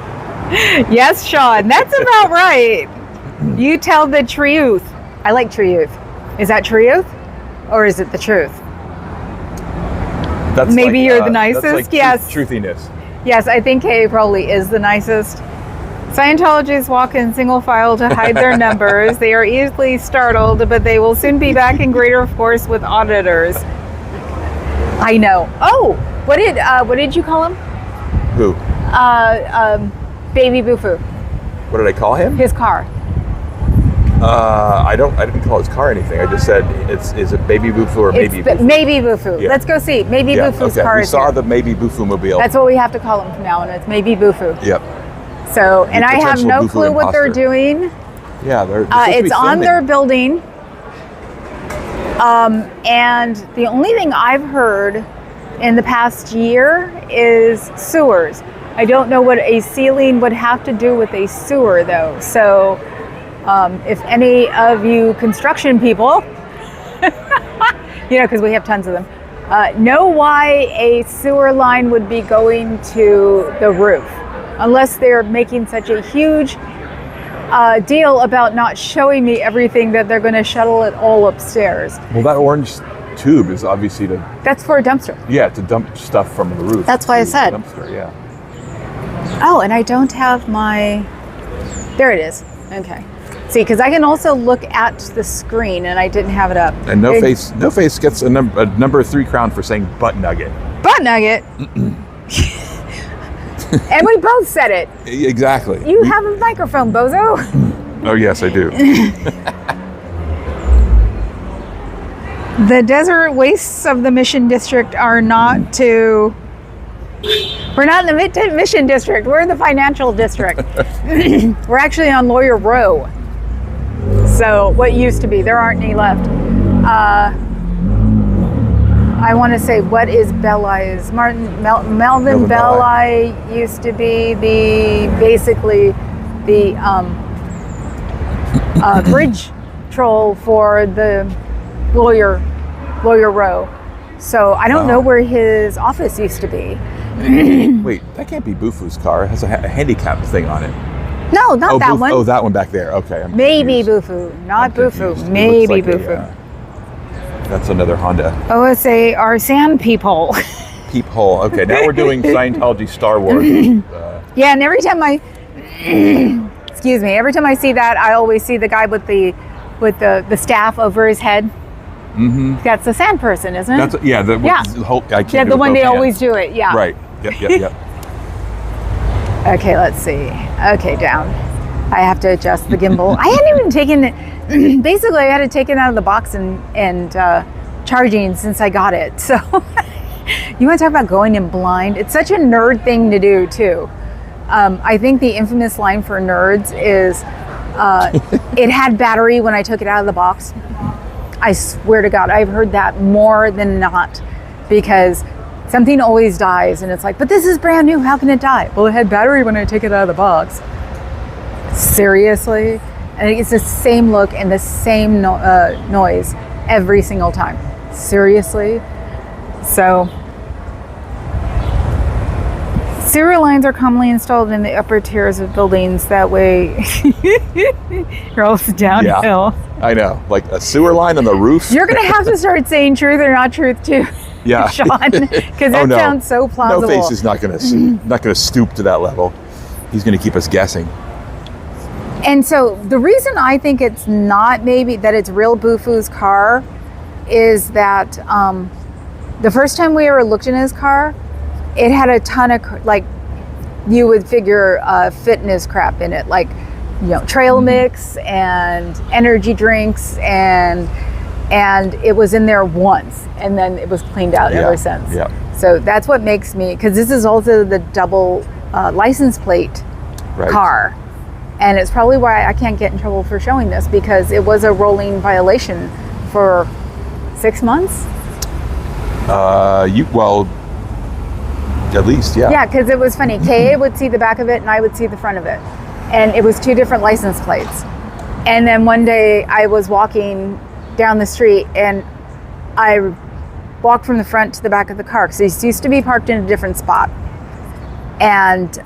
Yes, Sean, that's about right. You tell the truth. I like truth. Is that truth? Or is it the truth? That's maybe you're the nicest. That's yes. Truthiness. Yes, I think Kay probably is the nicest. Scientologists walk in single file to hide their numbers. They are easily startled, but they will soon be back in greater force with auditors. I know. Oh, what did you call him? Who? Baby Bufu. What did I call him? His car. I didn't call his car anything. I just said is it Baby Bufu or Maybe Bufu? Maybe Bufu. Yeah. Let's go see. Maybe Bufu's car is here. We saw the Maybe Bufu mobile. That's what we have to call him from now on. It's Maybe Bufu. Yep. So, and I have no clue what they're doing. Yeah, they're supposed to be It's on filming. their building. And the only thing I've heard in the past year is sewers. I don't know what a ceiling would have to do with a sewer, though. So if any of you construction people, because we have tons of them, know why a sewer line would be going to the roof, unless they're making such a huge deal about not showing me everything that they're going to shuttle it all upstairs. Well, that orange tube is obviously That's for a dumpster. to dump stuff from the roof. That's why I to said. the dumpster, yeah. Oh, and I don't have my... There it is. Okay. See, because I can also look at the screen, and I didn't have it up. And No Face gets a number 3 crown for saying butt nugget. Butt nugget. And we both said it. Exactly. You have a microphone, bozo. Oh yes, I do. The desert wastes of the Mission District are not to... We're not in the Mission District. We're in the Financial District. We're actually on Lawyer Row. So what used to be. There aren't any left. I want to say, what is Belli's? Melvin Belli used to be basically the bridge troll for the Lawyer Row. So I don't know where his office used to be. Wait, that can't be Bufu's car. It has a handicap thing on it. No, not that one. Oh, that one back there. Okay. I'm Maybe confused. Bufu, not I'm confused. Bufu. It Maybe looks like Bufu. That's another Honda. OSA are sand people. Peephole. Okay, now we're doing Scientology Star Wars. Yeah, and every time I excuse me, every time I see that, I always see the guy with the staff over his head. Mm-hmm. That's the sand person, isn't it? That's the whole. I can't Yeah, do the it one with they both always hands. do it. Yeah. Right. Yep. Okay, let's see. Okay, down. I have to adjust the gimbal. I hadn't even taken it. Basically, I had to take it out of the box and charging since I got it. So, you want to talk about going in blind? It's such a nerd thing to do, too. I think the infamous line for nerds is, it had battery when I took it out of the box. I swear to God, I've heard that more than not, because something always dies, and it's like, but this is brand new, how can it die? Well, it had battery when I took it out of the box. Seriously? And it's the same look and the same noise every single time. Seriously? So, sewer lines are commonly installed in the upper tiers of buildings. That way, you're all downhill. Yeah, I know. Like a sewer line on the roof. You're going to have to start saying truth or not truth too, Yeah. Sean, because that sounds so plausible. No Face is not going to stoop to that level. He's going to keep us guessing. And so the reason I think it's not maybe that it's real Bufu's car is that the first time we ever looked in his car, it had a ton of, like, you would figure fitness crap in it, like, trail mix and energy drinks, and it was in there once, and then it was cleaned out ever since. Yeah. So that's what makes me, because this is also the double license plate car. And it's probably why I can't get in trouble for showing this, because it was a rolling violation for 6 months. At least, yeah. Yeah, because it was funny. Kay would see the back of it and I would see the front of it. And it was 2 different license plates. And then one day I was walking down the street and I walked from the front to the back of the car, because it used to be parked in a different spot. And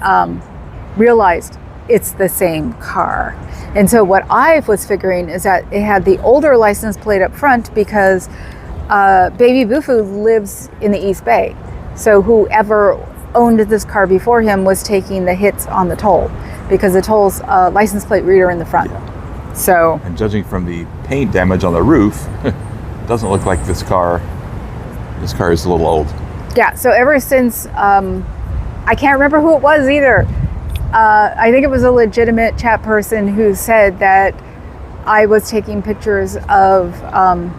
realized it's the same car. And so what I was figuring is that it had the older license plate up front, because Baby Bufu lives in the East Bay. So whoever owned this car before him was taking the hits on the toll, because the toll's license plate reader in the front. Yeah. So, and judging from the paint damage on the roof, doesn't look like this car is a little old. Yeah, so ever since, I can't remember who it was either. I think it was a legitimate chat person who said that I was taking pictures of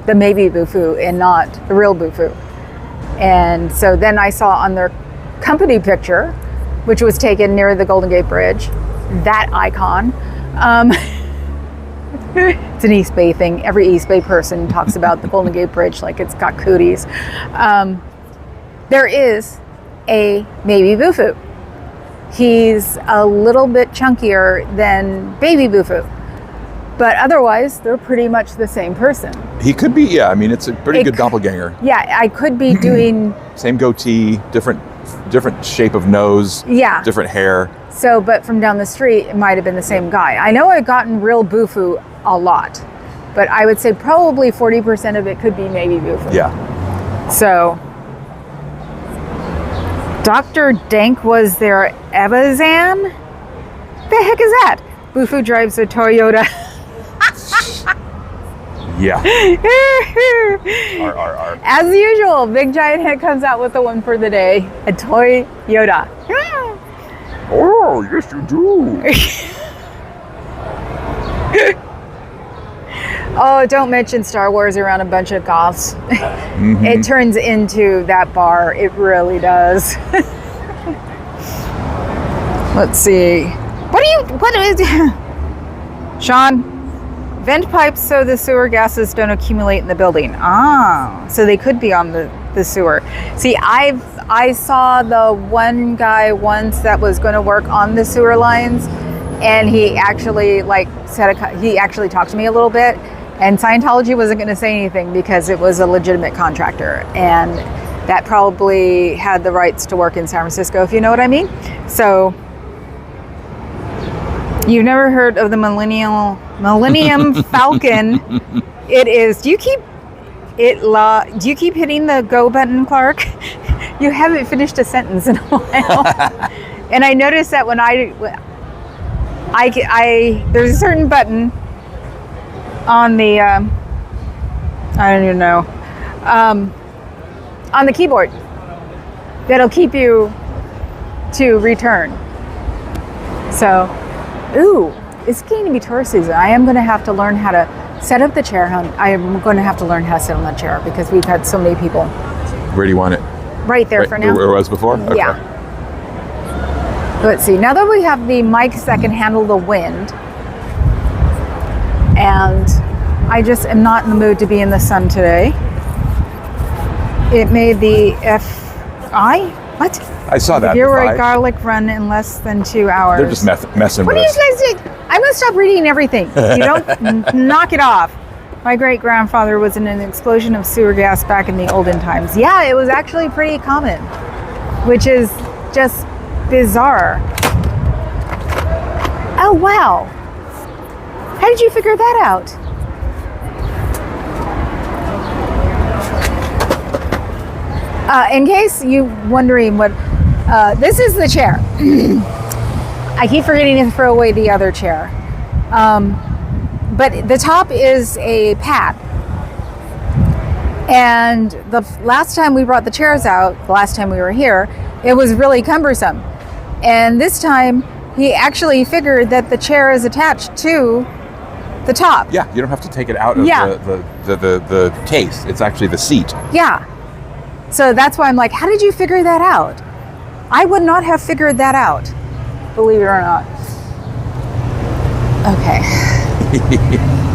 the maybe Bufu and not the real Bufu. And so then I saw on their company picture, which was taken near the Golden Gate Bridge, that icon, It's an East Bay thing. Every East Bay person talks about the Golden Gate Bridge like it's got cooties. There is a Maybe Bufu. He's a little bit chunkier than Baby Bufu. But otherwise, they're pretty much the same person. He could be, yeah. I mean, it's a pretty good doppelganger. Yeah, I could be doing... Same goatee, different shape of nose, Yeah. different hair. So, but from down the street, it might have been the same guy. I know I've gotten real Bufu a lot, but I would say probably 40% of it could be maybe Bufu. Yeah. So, Dr. Dank was their Ebazan? The heck is that? Bufu drives a Toyota. Yeah. R. As usual, Big Giant Head comes out with the one for the day, a Toyota. Oh, yes you do. Oh, don't mention Star Wars around a bunch of goths. It turns into that bar. It really does. Let's see. What is Sean? Vent pipes so the sewer gases don't accumulate in the building. Ah, so they could be on the sewer. See, I saw the one guy once that was going to work on the sewer lines, and he actually he actually talked to me a little bit, and Scientology wasn't going to say anything because it was a legitimate contractor, and that probably had the rights to work in San Francisco, if you know what I mean. So you've never heard of the Millennium Falcon? It is. Do you keep hitting the go button, Clark? You haven't finished a sentence in a while. And I noticed that when I there's a certain button on the I don't even know on the keyboard that'll keep you to return. So, ooh, it's getting to be tourist season. I am going to have to learn how to set up the chair. I am going to have to learn how to sit on the chair because we've had so many people. Where do you want it? Right there for now. Where it was before? Okay. Yeah. Let's see. Now that we have the mics that can handle the wind, and I just am not in the mood to be in the sun today. It made the FI? What? I saw that. You're a garlic run in less than 2 hours. They're just messing What with are us. you guys doing? I'm going to stop reading everything. You don't knock it off. My great-grandfather was in an explosion of sewer gas back in the olden times. Yeah, it was actually pretty common, which is just bizarre. Oh, wow. How did you figure that out? In case you're wondering what, this is the chair. I keep forgetting to throw away the other chair. But the top is a pad. And the last time we brought the chairs out, the last time we were here, it was really cumbersome. And this time, he actually figured that the chair is attached to the top. Yeah, you don't have to take it out of the case. It's actually the seat. Yeah. So that's why I'm like, how did you figure that out? I would not have figured that out, believe it or not. Okay.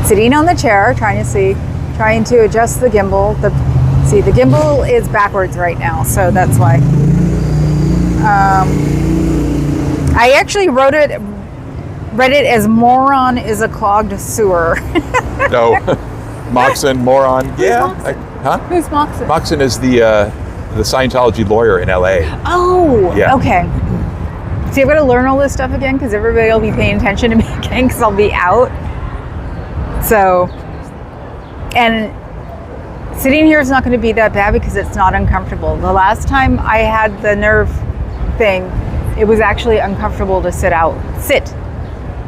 Sitting on the chair, trying to adjust the gimbal. The gimbal is backwards right now, so that's why. I actually read it as moron is a clogged sewer. No. Moxon, moron. Yeah. Who's Moxon? Moxon is the Scientology lawyer in LA. Oh, yeah. Okay. See, I've got to learn all this stuff again because everybody will be paying attention to me again because I'll be out. So, and sitting here is not going to be that bad because it's not uncomfortable. The last time I had the nerve thing, it was actually uncomfortable to sit.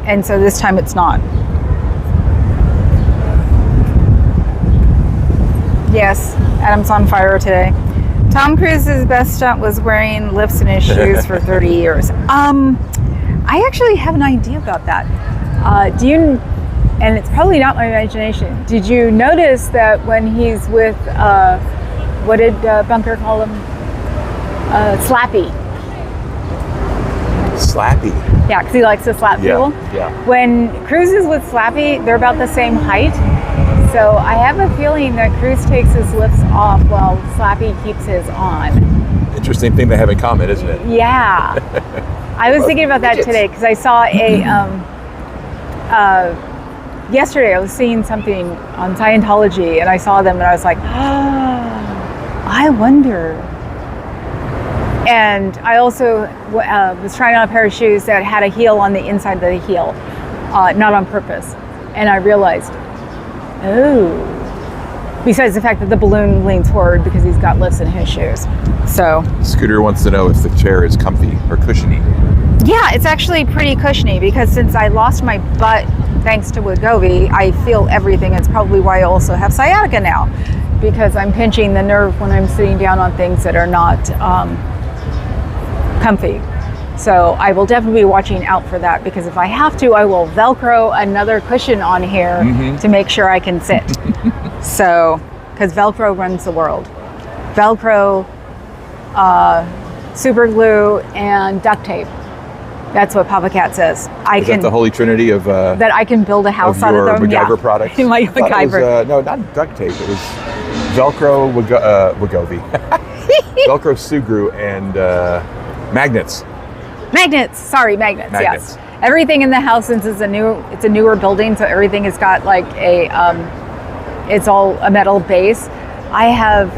And so this time it's not. Yes, Adam's on fire today. Tom Cruise's best stunt was wearing lifts in his shoes for 30 years. I actually have an idea about that. And it's probably not my imagination. Did you notice that when he's with, what did Bunker call him? Slappy. Slappy. Yeah, because he likes to slap people. Yeah. When Cruz is with Slappy, they're about the same height. So I have a feeling that Cruz takes his lifts off while Slappy keeps his on. Interesting thing they have in common, isn't it? Yeah. I was thinking about that today because I saw yesterday I was seeing something on Scientology and I saw them and I was like, I wonder. And I also was trying on a pair of shoes that had a heel on the inside of the heel, not on purpose. And I realized, besides the fact that the balloon leans forward because he's got lifts in his shoes. So Scooter wants to know if the chair is comfy or cushiony. yeah, it's actually pretty cushiony because since I lost my butt thanks to Wegovy, I feel everything. It's probably why I also have sciatica now because I'm pinching the nerve when I'm sitting down on things that are not comfy. So I will definitely be watching out for that because if I have to, I will Velcro another cushion on here to make sure I can sit. So, because Velcro runs the world. Velcro, super glue, and duct tape. That's what Papa Cat says. Is that the holy trinity of that I can build a house out of your them. MacGyver products? My I thought it MacGyver. was, no, not duct tape. It was Velcro, Wegovy, Velcro, Sugru, and magnets. Magnets. Sorry, magnets. Magnets. Yes. Everything in the house, since it's a newer building, so everything has got like it's all a metal base. I have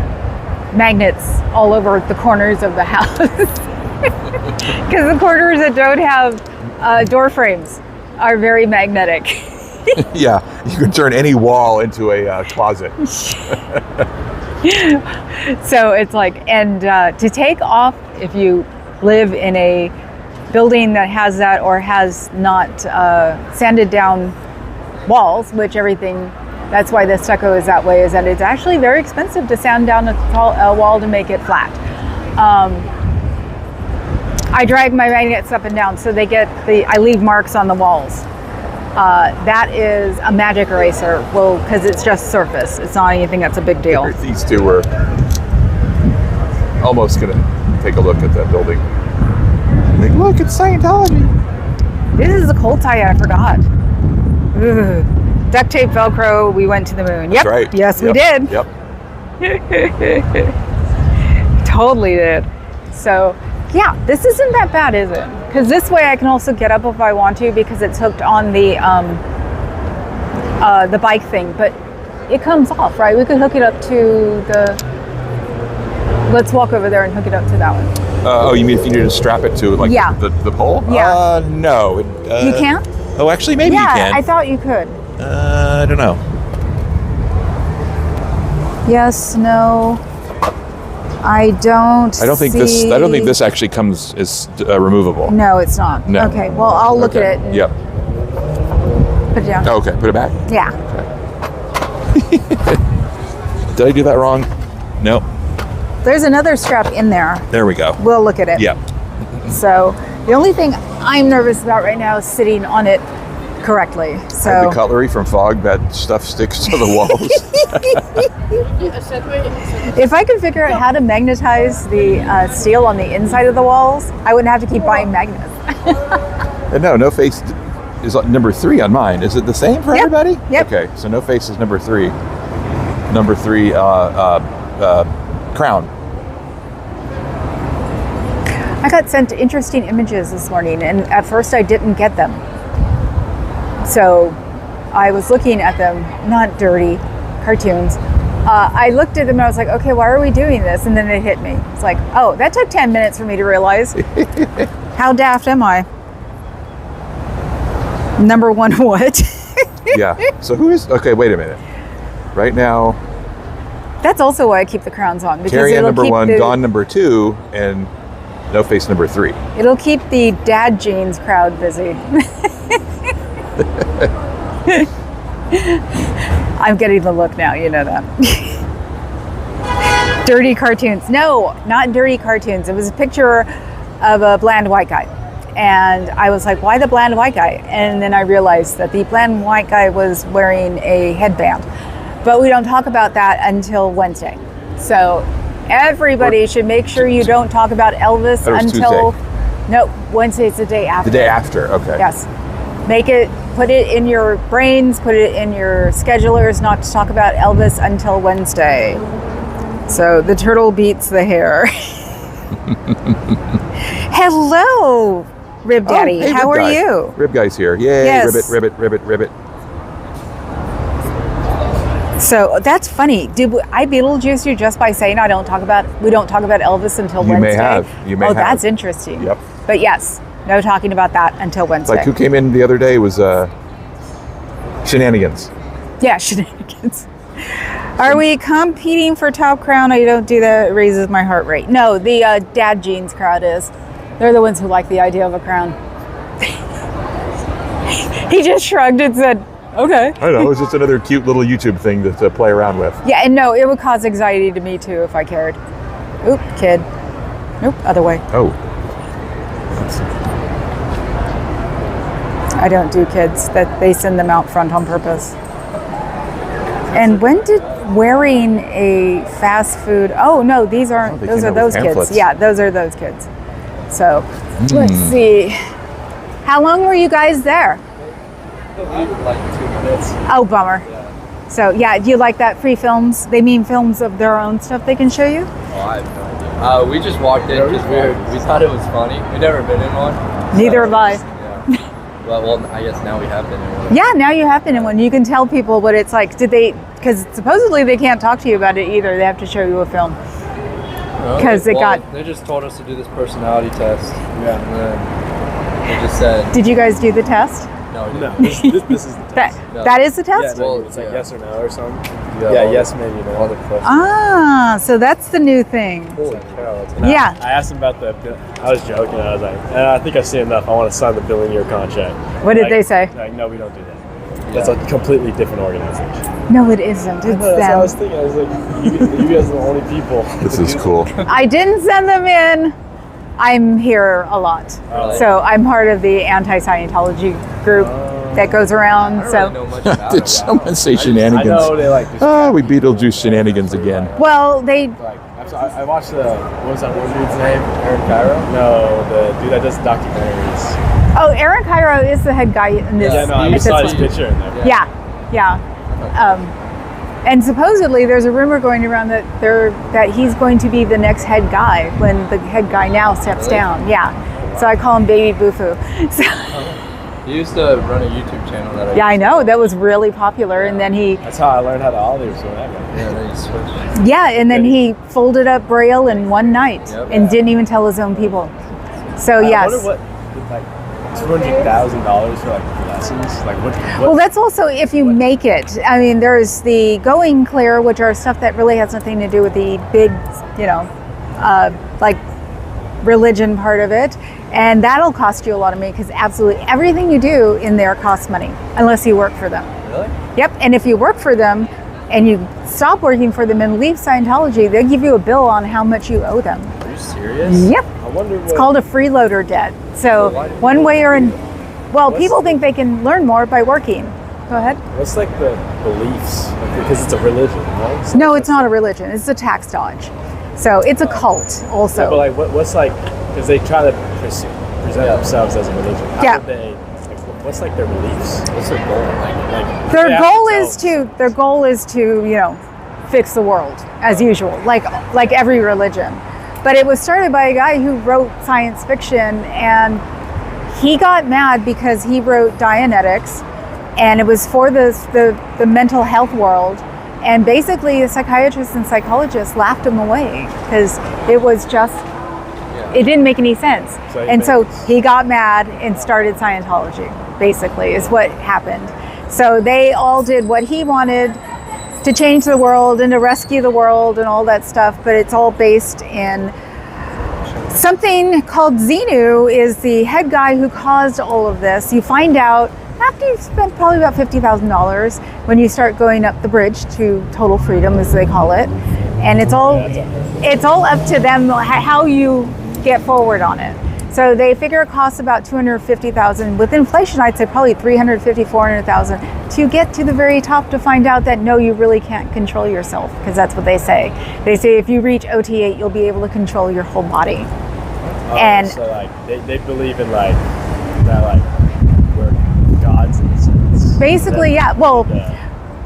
magnets all over the corners of the house because the corners that don't have door frames are very magnetic. Yeah, you can turn any wall into a closet. So it's like, and to take off if you live in a building that has that or has not sanded down walls, which everything, that's why the stucco is that way, is that it's actually very expensive to sand down a wall to make it flat. I drag my magnets up and down so they get I leave marks on the walls. That is a magic eraser, well, because it's just surface. It's not anything that's a big deal. These two were almost gonna take a look at that building. Like, look, it's Scientology. This is a cold tie I forgot. Ugh. Duct tape, Velcro, we went to the moon. Yep. That's right. Yes, we Yep. did. Yep. Totally did. So, yeah, this isn't that bad, is it? Because this way I can also get up if I want to because it's hooked on the bike thing. But it comes off, right? We could hook it up to the... Let's walk over there and hook it up to that one. Oh, you mean if you need to strap it to like Yeah. the pole? Yeah. No. You can't? Oh, actually, maybe Yeah, you can. I thought you could. I don't know. Yes, no. I don't think this actually comes as removable. No, it's not. No. Okay, well, I'll look at it and Yep. put it down. Oh, okay, put it back. Yeah. Did I do that wrong? No. There's another strap in there. There we go. We'll look at it. Yep. So the only thing I'm nervous about right now is sitting on it correctly. So The cutlery from Fog, that stuff sticks to the walls. if I could figure out how to magnetize the steel on the inside of the walls, I wouldn't have to keep buying magnets. No face is number 3 on mine. Is it the same for Yep. everybody? Yep. Okay, so no face is number 3. Number 3, crown. I got sent interesting images this morning, and at first I didn't get them. So I was looking at them, not dirty cartoons. I looked at them and I was like, okay, why are we doing this? And then it hit me. It's like, oh, that took 10 minutes for me to realize. How daft am I? Number one, what? Yeah. So who is? Okay, wait a minute. Right now, That's also why I keep the crowns on. Because Carrie Ann it'll number keep 1, Dawn number 2, and No Face number 3. It'll keep the dad jeans crowd busy. I'm getting the look now, you know that. Dirty cartoons. No, not dirty cartoons. It was a picture of a bland white guy. And I was like, why the bland white guy? And then I realized that the bland white guy was wearing a headband. But we don't talk about that until Wednesday. So everybody should make sure you don't talk about Elvis That was until No, Wednesday's the day after. The day after. Okay. Yes. Put it in your brains, put it in your schedulers not to talk about Elvis until Wednesday. So the turtle beats the hare. Hello, Rib Daddy. Oh, hey, How Rib are Guy. you? Rib Guy's here. Yay, Yes. ribbit. So that's funny. Did I Beetlejuice you just by saying we don't talk about Elvis until You Wednesday? may have. You may Oh, have. that's interesting. Yep. But yes, no talking about that until Wednesday. Like who came in the other day was Shenanigans. Yeah, shenanigans. Are we competing for top crown? I don't do that. It raises my heart rate. No, the dad jeans crowd is. They're the ones who like the idea of a crown. He just shrugged and said, okay. I don't know. It's just another cute little YouTube thing to play around with. Yeah, and no, it would cause anxiety to me too if I cared. Oop, kid. Nope, other way. Oh. I don't do kids. That they send them out front on purpose. And when did wearing a fast food? Oh no, these aren't. they Those came are out with those kids. pamphlets. Yeah, those are those kids. So let's see. How long were you guys there? Like 2 minutes. Oh, bummer. So yeah, do you like that free films? They mean films of their own stuff they can show you? Oh, I have no idea. We just walked in because we thought it was funny. We've never been in one. Neither have I. Yeah. well, I guess now we have been in one. Yeah, now you have been in one. You can tell people what it's like. Did they? Because supposedly they can't talk to you about it either. They have to show you a film. Because They just told us to do this personality test. Yeah. And then they just said. Did you guys do the test? No, we No, didn't. this is the test. That is the test? Yeah, Well, it's like yeah. yes or no or something. Yeah, Yeah, all yes, the- maybe no. all the questions. Ah, so that's the new thing. Holy cow, that's Yeah. I asked him about I was joking. I was like, I think I've seen enough. I want to sign the billion-year contract. What did Like- they say? Like, no, we don't do that. That's a completely different organization. No, it isn't. It's That's what I was them. thinking. I was like, you guys are the only people. This is cool. I didn't send them in. I'm here a lot. Really? So I'm part of the anti-Scientology group that goes around. I don't So, really know much about Did it. someone say I shenanigans? know they like. Just Oh, we Beetlejuice shenanigans again. well, they Like, I watched what was that one dude's name? Aaron Cairo? No, the dude that does documentaries. Oh, Aaron Cairo is the head guy in this. Yeah, no, I at just this saw his one. picture in there. Yeah. And supposedly there's a rumor going around that he's going to be the next head guy when the head guy now steps Really? down. Yeah. So I call him Baby Bufu. So, He used to run a YouTube channel that yeah, I know that was really popular, and then he That's how I learned how to ollie. So that guy. Yeah, then he switched. and then he folded up Braille in one night Yep. and didn't even tell his own people. So I yes. wonder what, like, $200,000 for like lessons. Like what? Well, that's also if you make it. I mean, there's the going clear, which are stuff that really has nothing to do with the big, like religion part of it. And that'll cost you a lot of money because absolutely everything you do in there costs money unless you work for them. Really? Yep. And if you work for them and you stop working for them and leave Scientology, they'll give you a bill on how much you owe them. Are you serious? Yep. I wonder what. It's called a freeloader debt. So why do one way or well, What's- people think they can learn more by working. Go ahead. What's like the beliefs? Like, because it's a religion, right? So No, it's not a religion. It's a tax dodge. So it's a cult also. Yeah, but like, what's like? Because they try to present themselves as a religion. How Yeah. do they? Like, what's like their beliefs? What's their goal? Like their they have goal tell- is to fix the world as usual, like every religion. But it was started by a guy who wrote science fiction, and he got mad because he wrote Dianetics, and it was for the mental health world. And basically, the psychiatrists and psychologists laughed him away because it was just, it didn't make any sense. So he And so made- he got mad and started Scientology, basically, is what happened. So they all did what he wanted to change the world and to rescue the world and all that stuff, but it's all based in something called Xenu is the head guy who caused all of this. You find out after you've spent probably about $50,000 when you start going up the bridge to total freedom, as they call it. And it's all up to them how you get forward on it. So they figure it costs about $250,000. With inflation, I'd say probably $350,000, $400,000 to get to the very top to find out that no, you really can't control yourself, because that's what they say. They say if you reach OT8, you'll be able to control your whole body. And so like they believe in like that, like we're gods in a sense. basically, yeah. Well,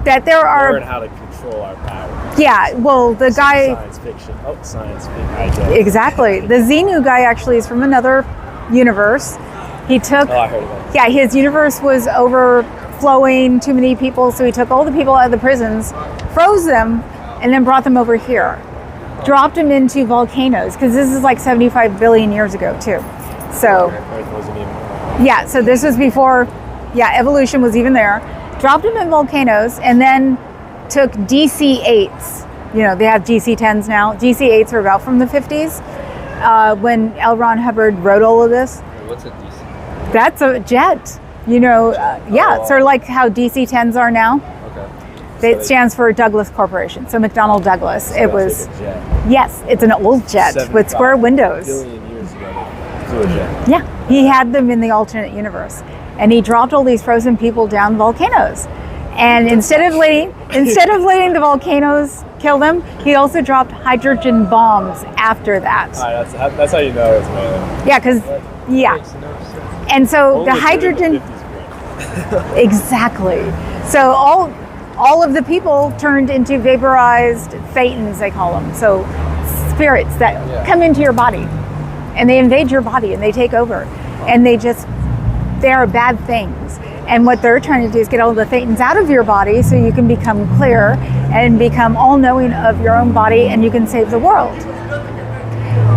that there Learn are, how to control our power. yeah. Well, the guy. Science fiction. Oh, science fiction. Exactly. The Xenu guy actually is from another universe. He took, Oh, I heard about that. yeah, his universe was overflowing, too many people, so he took all the people out of the prisons, froze them, and then brought them over here. Dropped them into volcanoes, because this is like 75 billion years ago, too. So, Earth wasn't even. yeah, so this was before, yeah, evolution was even there. Dropped them in volcanoes, and then took DC-8s. You know, they have DC-10s now. DC-8s are about from the 50s, when L. Ron Hubbard wrote all of this. What's a DC? That's a jet. You know, yeah, sort of like how DC-10s are now. Okay. It stands for Douglas Corporation, so McDonnell Douglas. It was, Like a jet. yes, it's an old jet with square 75 windows. Billion years ago, they flew a jet. Yeah, he had them in the alternate universe, and he dropped all these frozen people down volcanoes. And instead of letting the volcanoes kill them, he also dropped hydrogen bombs after that. All right, that's how you know it's man. Yeah, because and so the hydrogen. Exactly. So all of the people turned into vaporized thetans, they call them. So spirits that come into your body, and they invade your body and they take over, and they are bad things. And what they're trying to do is get all the thetans out of your body so you can become clear and become all-knowing of your own body, and you can save the world.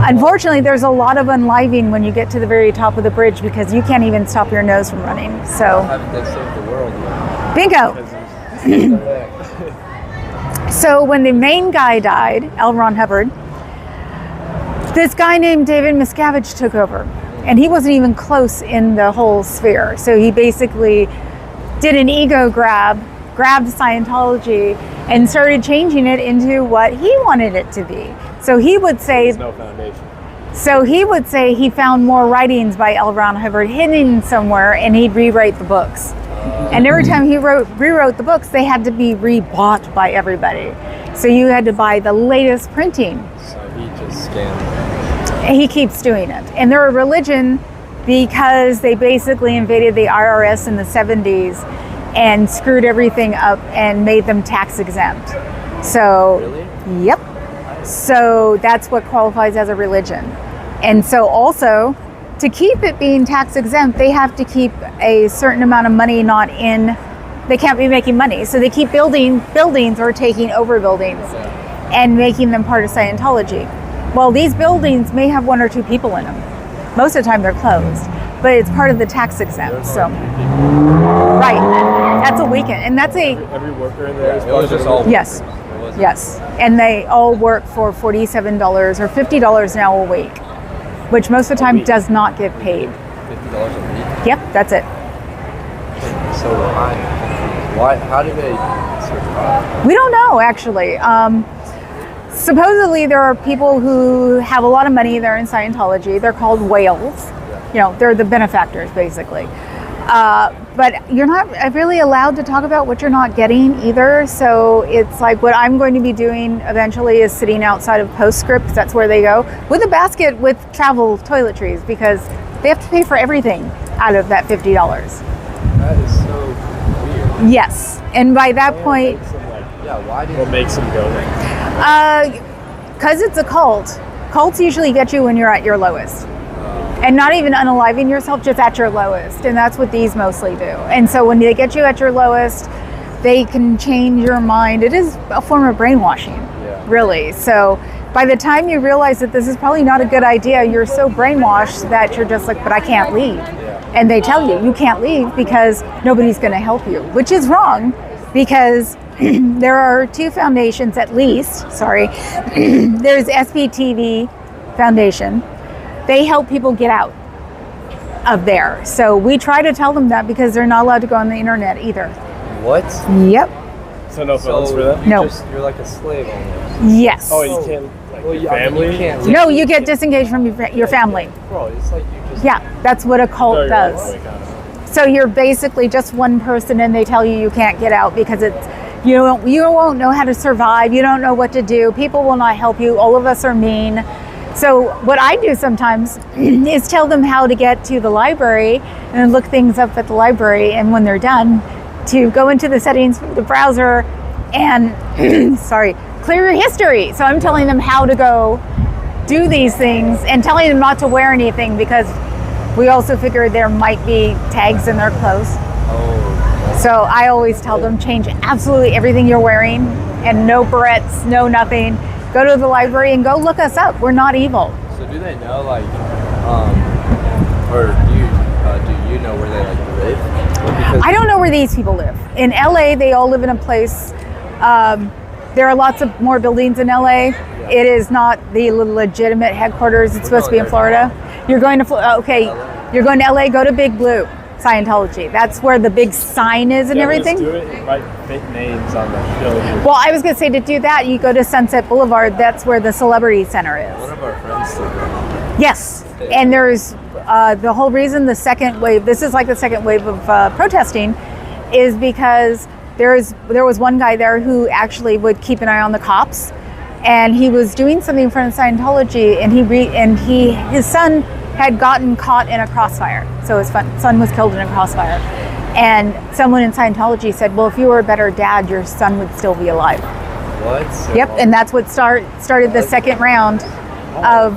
Unfortunately, there's a lot of unliving when you get to the very top of the bridge, because you can't even stop your nose from running. So, Haven't they saved the world bingo. So when the main guy died, L. Ron Hubbard, this guy named David Miscavige took over. And he wasn't even close in the whole sphere. So he basically did an ego grabbed Scientology and started changing it into what he wanted it to be. So he would say, There's no foundation. so he would say he found more writings by L. Ron Hubbard hidden somewhere, and he'd rewrite the books. And every time he rewrote the books, they had to be rebought by everybody. So you had to buy the latest printing. So he just scammed. He keeps doing it. And they're a religion because they basically invaded the IRS in the 70s and screwed everything up and made them tax exempt. So, Really? yep. So that's what qualifies as a religion. And so also, to keep it being tax exempt, they have to keep a certain amount of money not in, they can't be making money. So they keep building buildings or taking over buildings and making them part of Scientology. Well, these buildings may have one or two people in them. Most of the time they're closed, but it's part of the tax exempt. So, right, that's a weekend, and that's a, Every worker in there is It was just all. yes, It wasn't- yes, and they all work for $47 or $50 now a week, which most of the time does not get paid. $50 a week. Yep, that's it. So why? How do they survive? We don't know, actually. Supposedly there are people who have a lot of money. They're in Scientology. They're called whales. You know, they're the benefactors, basically. But you're not really allowed to talk about what you're not getting either. So it's like what I'm going to be doing eventually is sitting outside of Postscript, 'cause that's where they go, with a basket with travel toiletries, because they have to pay for everything out of that $50. That is so weird. Yes. And by that point, Yeah, why did What makes them go there? because it's a cult. Cults usually get you when you're at your lowest. And not even unaliving yourself, just at your lowest. And that's what these mostly do. And so when they get you at your lowest, they can change your mind. It is a form of brainwashing, really. So by the time you realize that this is probably not a good idea, you're so brainwashed that you're just like, but I can't leave. And they tell you can't leave because nobody's going to help you, which is wrong, because there are two foundations at least. Sorry. There's SPTV Foundation. They help people get out of there. So we try to tell them that, because they're not allowed to go on the internet either. what? Yep. So no phones for them? No. You're like a slave almost. Yes. Oh, you can't, like, Well, your I mean, family? you can't leave. No, you get disengaged from your family. Bro, it's like you just. Yeah, that's what a So cult you're does. like, kind of- So you're basically just one person, and they tell you can't get out because you won't know how to survive. You don't know what to do. People will not help you. All of us are mean. So what I do sometimes is tell them how to get to the library and then look things up at the library, and when they're done, to go into the settings of the browser and clear your history. So I'm telling them how to go do these things and telling them not to wear anything, because we also figured there might be tags in their clothes. So I always tell them, change absolutely everything you're wearing and no barrettes, no nothing. Go to the library and go look us up. We're not evil. So do they know, like, or do you know where they like live? Because I don't know where these people live. In LA, they all live in a place. There are lots of more buildings in LA. It is not the legitimate headquarters. It's supposed to be in Florida. You're going to you're going to LA. Go to Big Blue, Scientology. That's where the big sign is and everything. Just do it and write fake names on the building. Well, I was going to say, to do that, you go to Sunset Boulevard. That's where the Celebrity Center is. one of our friends live there. Yes, and there's the whole reason the second wave. This is like the second wave of protesting, is because there was one guy there who actually would keep an eye on the cops, and he was doing something in front of Scientology, and his son had gotten caught in a crossfire. So his son was killed in a crossfire, and someone in Scientology said, "Well, if you were a better dad, your son would still be alive." What? Yep, and that's what started the second round of.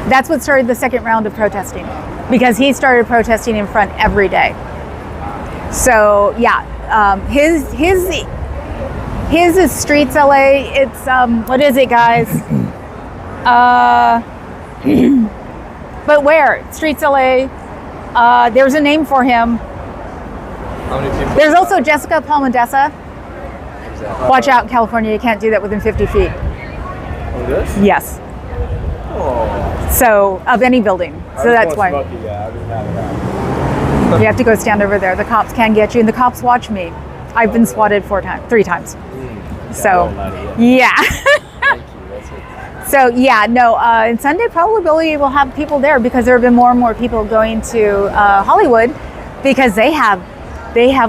That's what started the second round of protesting, because he started protesting in front every day. So yeah, his is Streets LA. It's what is it, guys? But where? Streets LA. There's a name for him. How many people? There's also Jessica Palmodessa. Watch out, California! You can't do that within 50 feet. Oh, this? Yes. Oh. So of any building. So that's why. Smoky, yeah, I didn't have that. You have to go stand over there. The cops can get you, and the cops watch me. I've been swatted 3 times. So, yeah. So yeah, no. And Sunday probably will have people there, because there have been more and more people going to Hollywood, because they have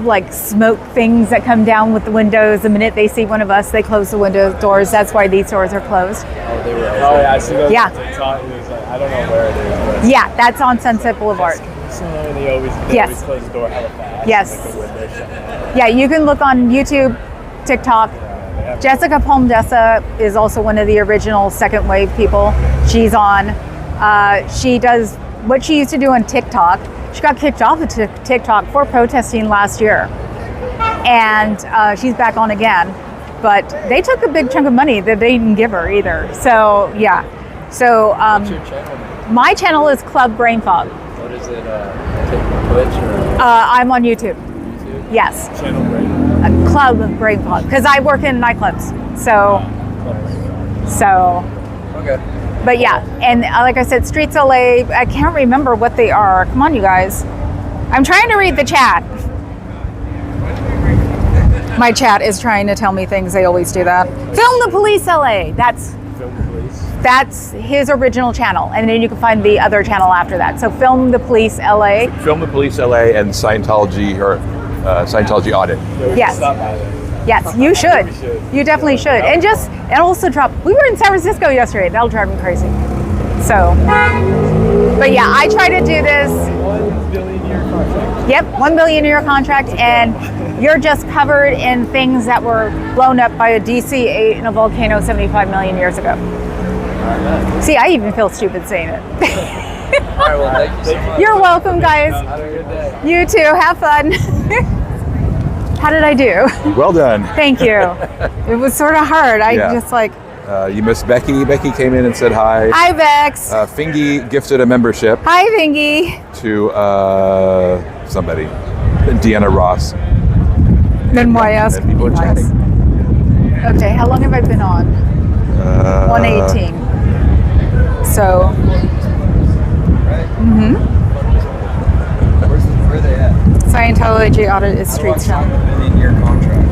like smoke things that come down with the windows. The minute they see one of us, they close the doors. That's why these doors are closed. Oh, they were. Oh yeah, I see those. Yeah. On TikTok. It was like, I don't know where it is. But Yeah, that's on Sunset Boulevard. so they always Yes. close the door hella fast. Yes. Like the window shut down. Yeah, you can look on YouTube, TikTok. Jessica Palmodessa is also one of the original second wave people. She's on. She does what she used to do on TikTok. She got kicked off of TikTok for protesting last year, and she's back on again. But they took a big chunk of money that they didn't give her either. So yeah. So What's your channel name? my channel is Club Brain Fog. What is it? Twitch or I'm on YouTube. YouTube? Yes, Channel break. Club Brain Fog, because I work in nightclubs. So. Okay. But yeah, and like I said, Streets LA, I can't remember what they are. Come on, you guys. I'm trying to read the chat. My chat is trying to tell me things. They always do that. Film the Police LA. Film the police. That's his original channel. And then you can find the other channel after that. So Film the Police LA. Film the Police LA and Scientology, or Scientology Audit. Yeah, we should Yes. stop by there. Yes, you should. We should. You definitely should. And also drop. We were in San Francisco yesterday. That'll drive me crazy. So, but yeah, I try to do this. $1 billion year contract. Yep, $1 billion a year contract, and you're just covered in things that were blown up by a DC-8 in a volcano 75 million years ago. See, I even feel stupid saying it. All right. Well, thank you so much. You're welcome, guys. Have a good day. You too. Have fun. How did I do? Well done. Thank you. It was sort of hard. Yeah. You missed Becky. Becky came in and said hi. Hi, Vex. Fingy gifted a membership Hi, Vingy. to somebody, Deanna Ross. Then why ask? And people are chatting. Okay, how long have I been on? 118. So, Where are they at? Scientology Audit is Street Sound. $1 year contract.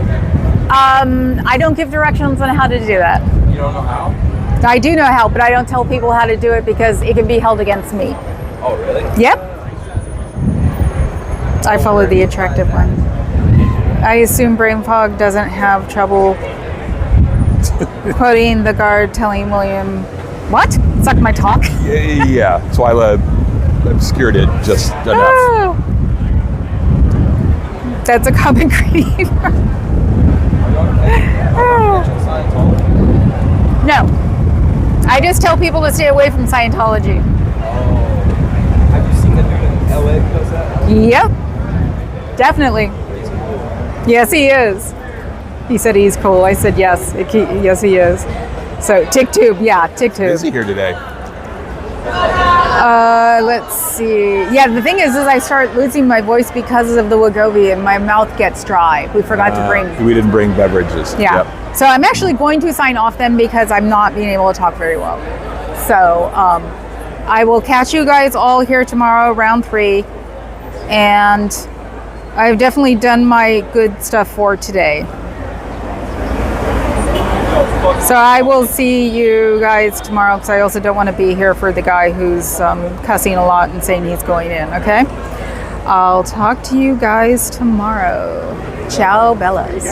I don't give directions on how to do that. You don't know how? I do know how, but I don't tell people how to do it because it can be held against me. Oh, really? Yep. I follow the attractive one. I assume Brain Fog doesn't have trouble quoting the guard telling William What? Suck my talk? Yeah, so I obscured it just enough. Oh. That's a common ingredient. No. I just tell people to stay away from Scientology. Have you seen the dude in LA who does that? Yep. Definitely. Yes, he is. He said he's cool. I said yes. Yes, he is. So, TikTube. Yeah, TikTube. Is he here today? Let's see. Yeah, the thing is I start losing my voice because of the Wegovy and my mouth gets dry. We forgot to bring. We didn't bring beverages. Yeah. Yep. So I'm actually going to sign off then because I'm not being able to talk very well. So I will catch you guys all here tomorrow around 3. And I've definitely done my good stuff for today. So I will see you guys tomorrow because I also don't want to be here for the guy who's cussing a lot and saying he's going in, okay? I'll talk to you guys tomorrow. Ciao, Bellas.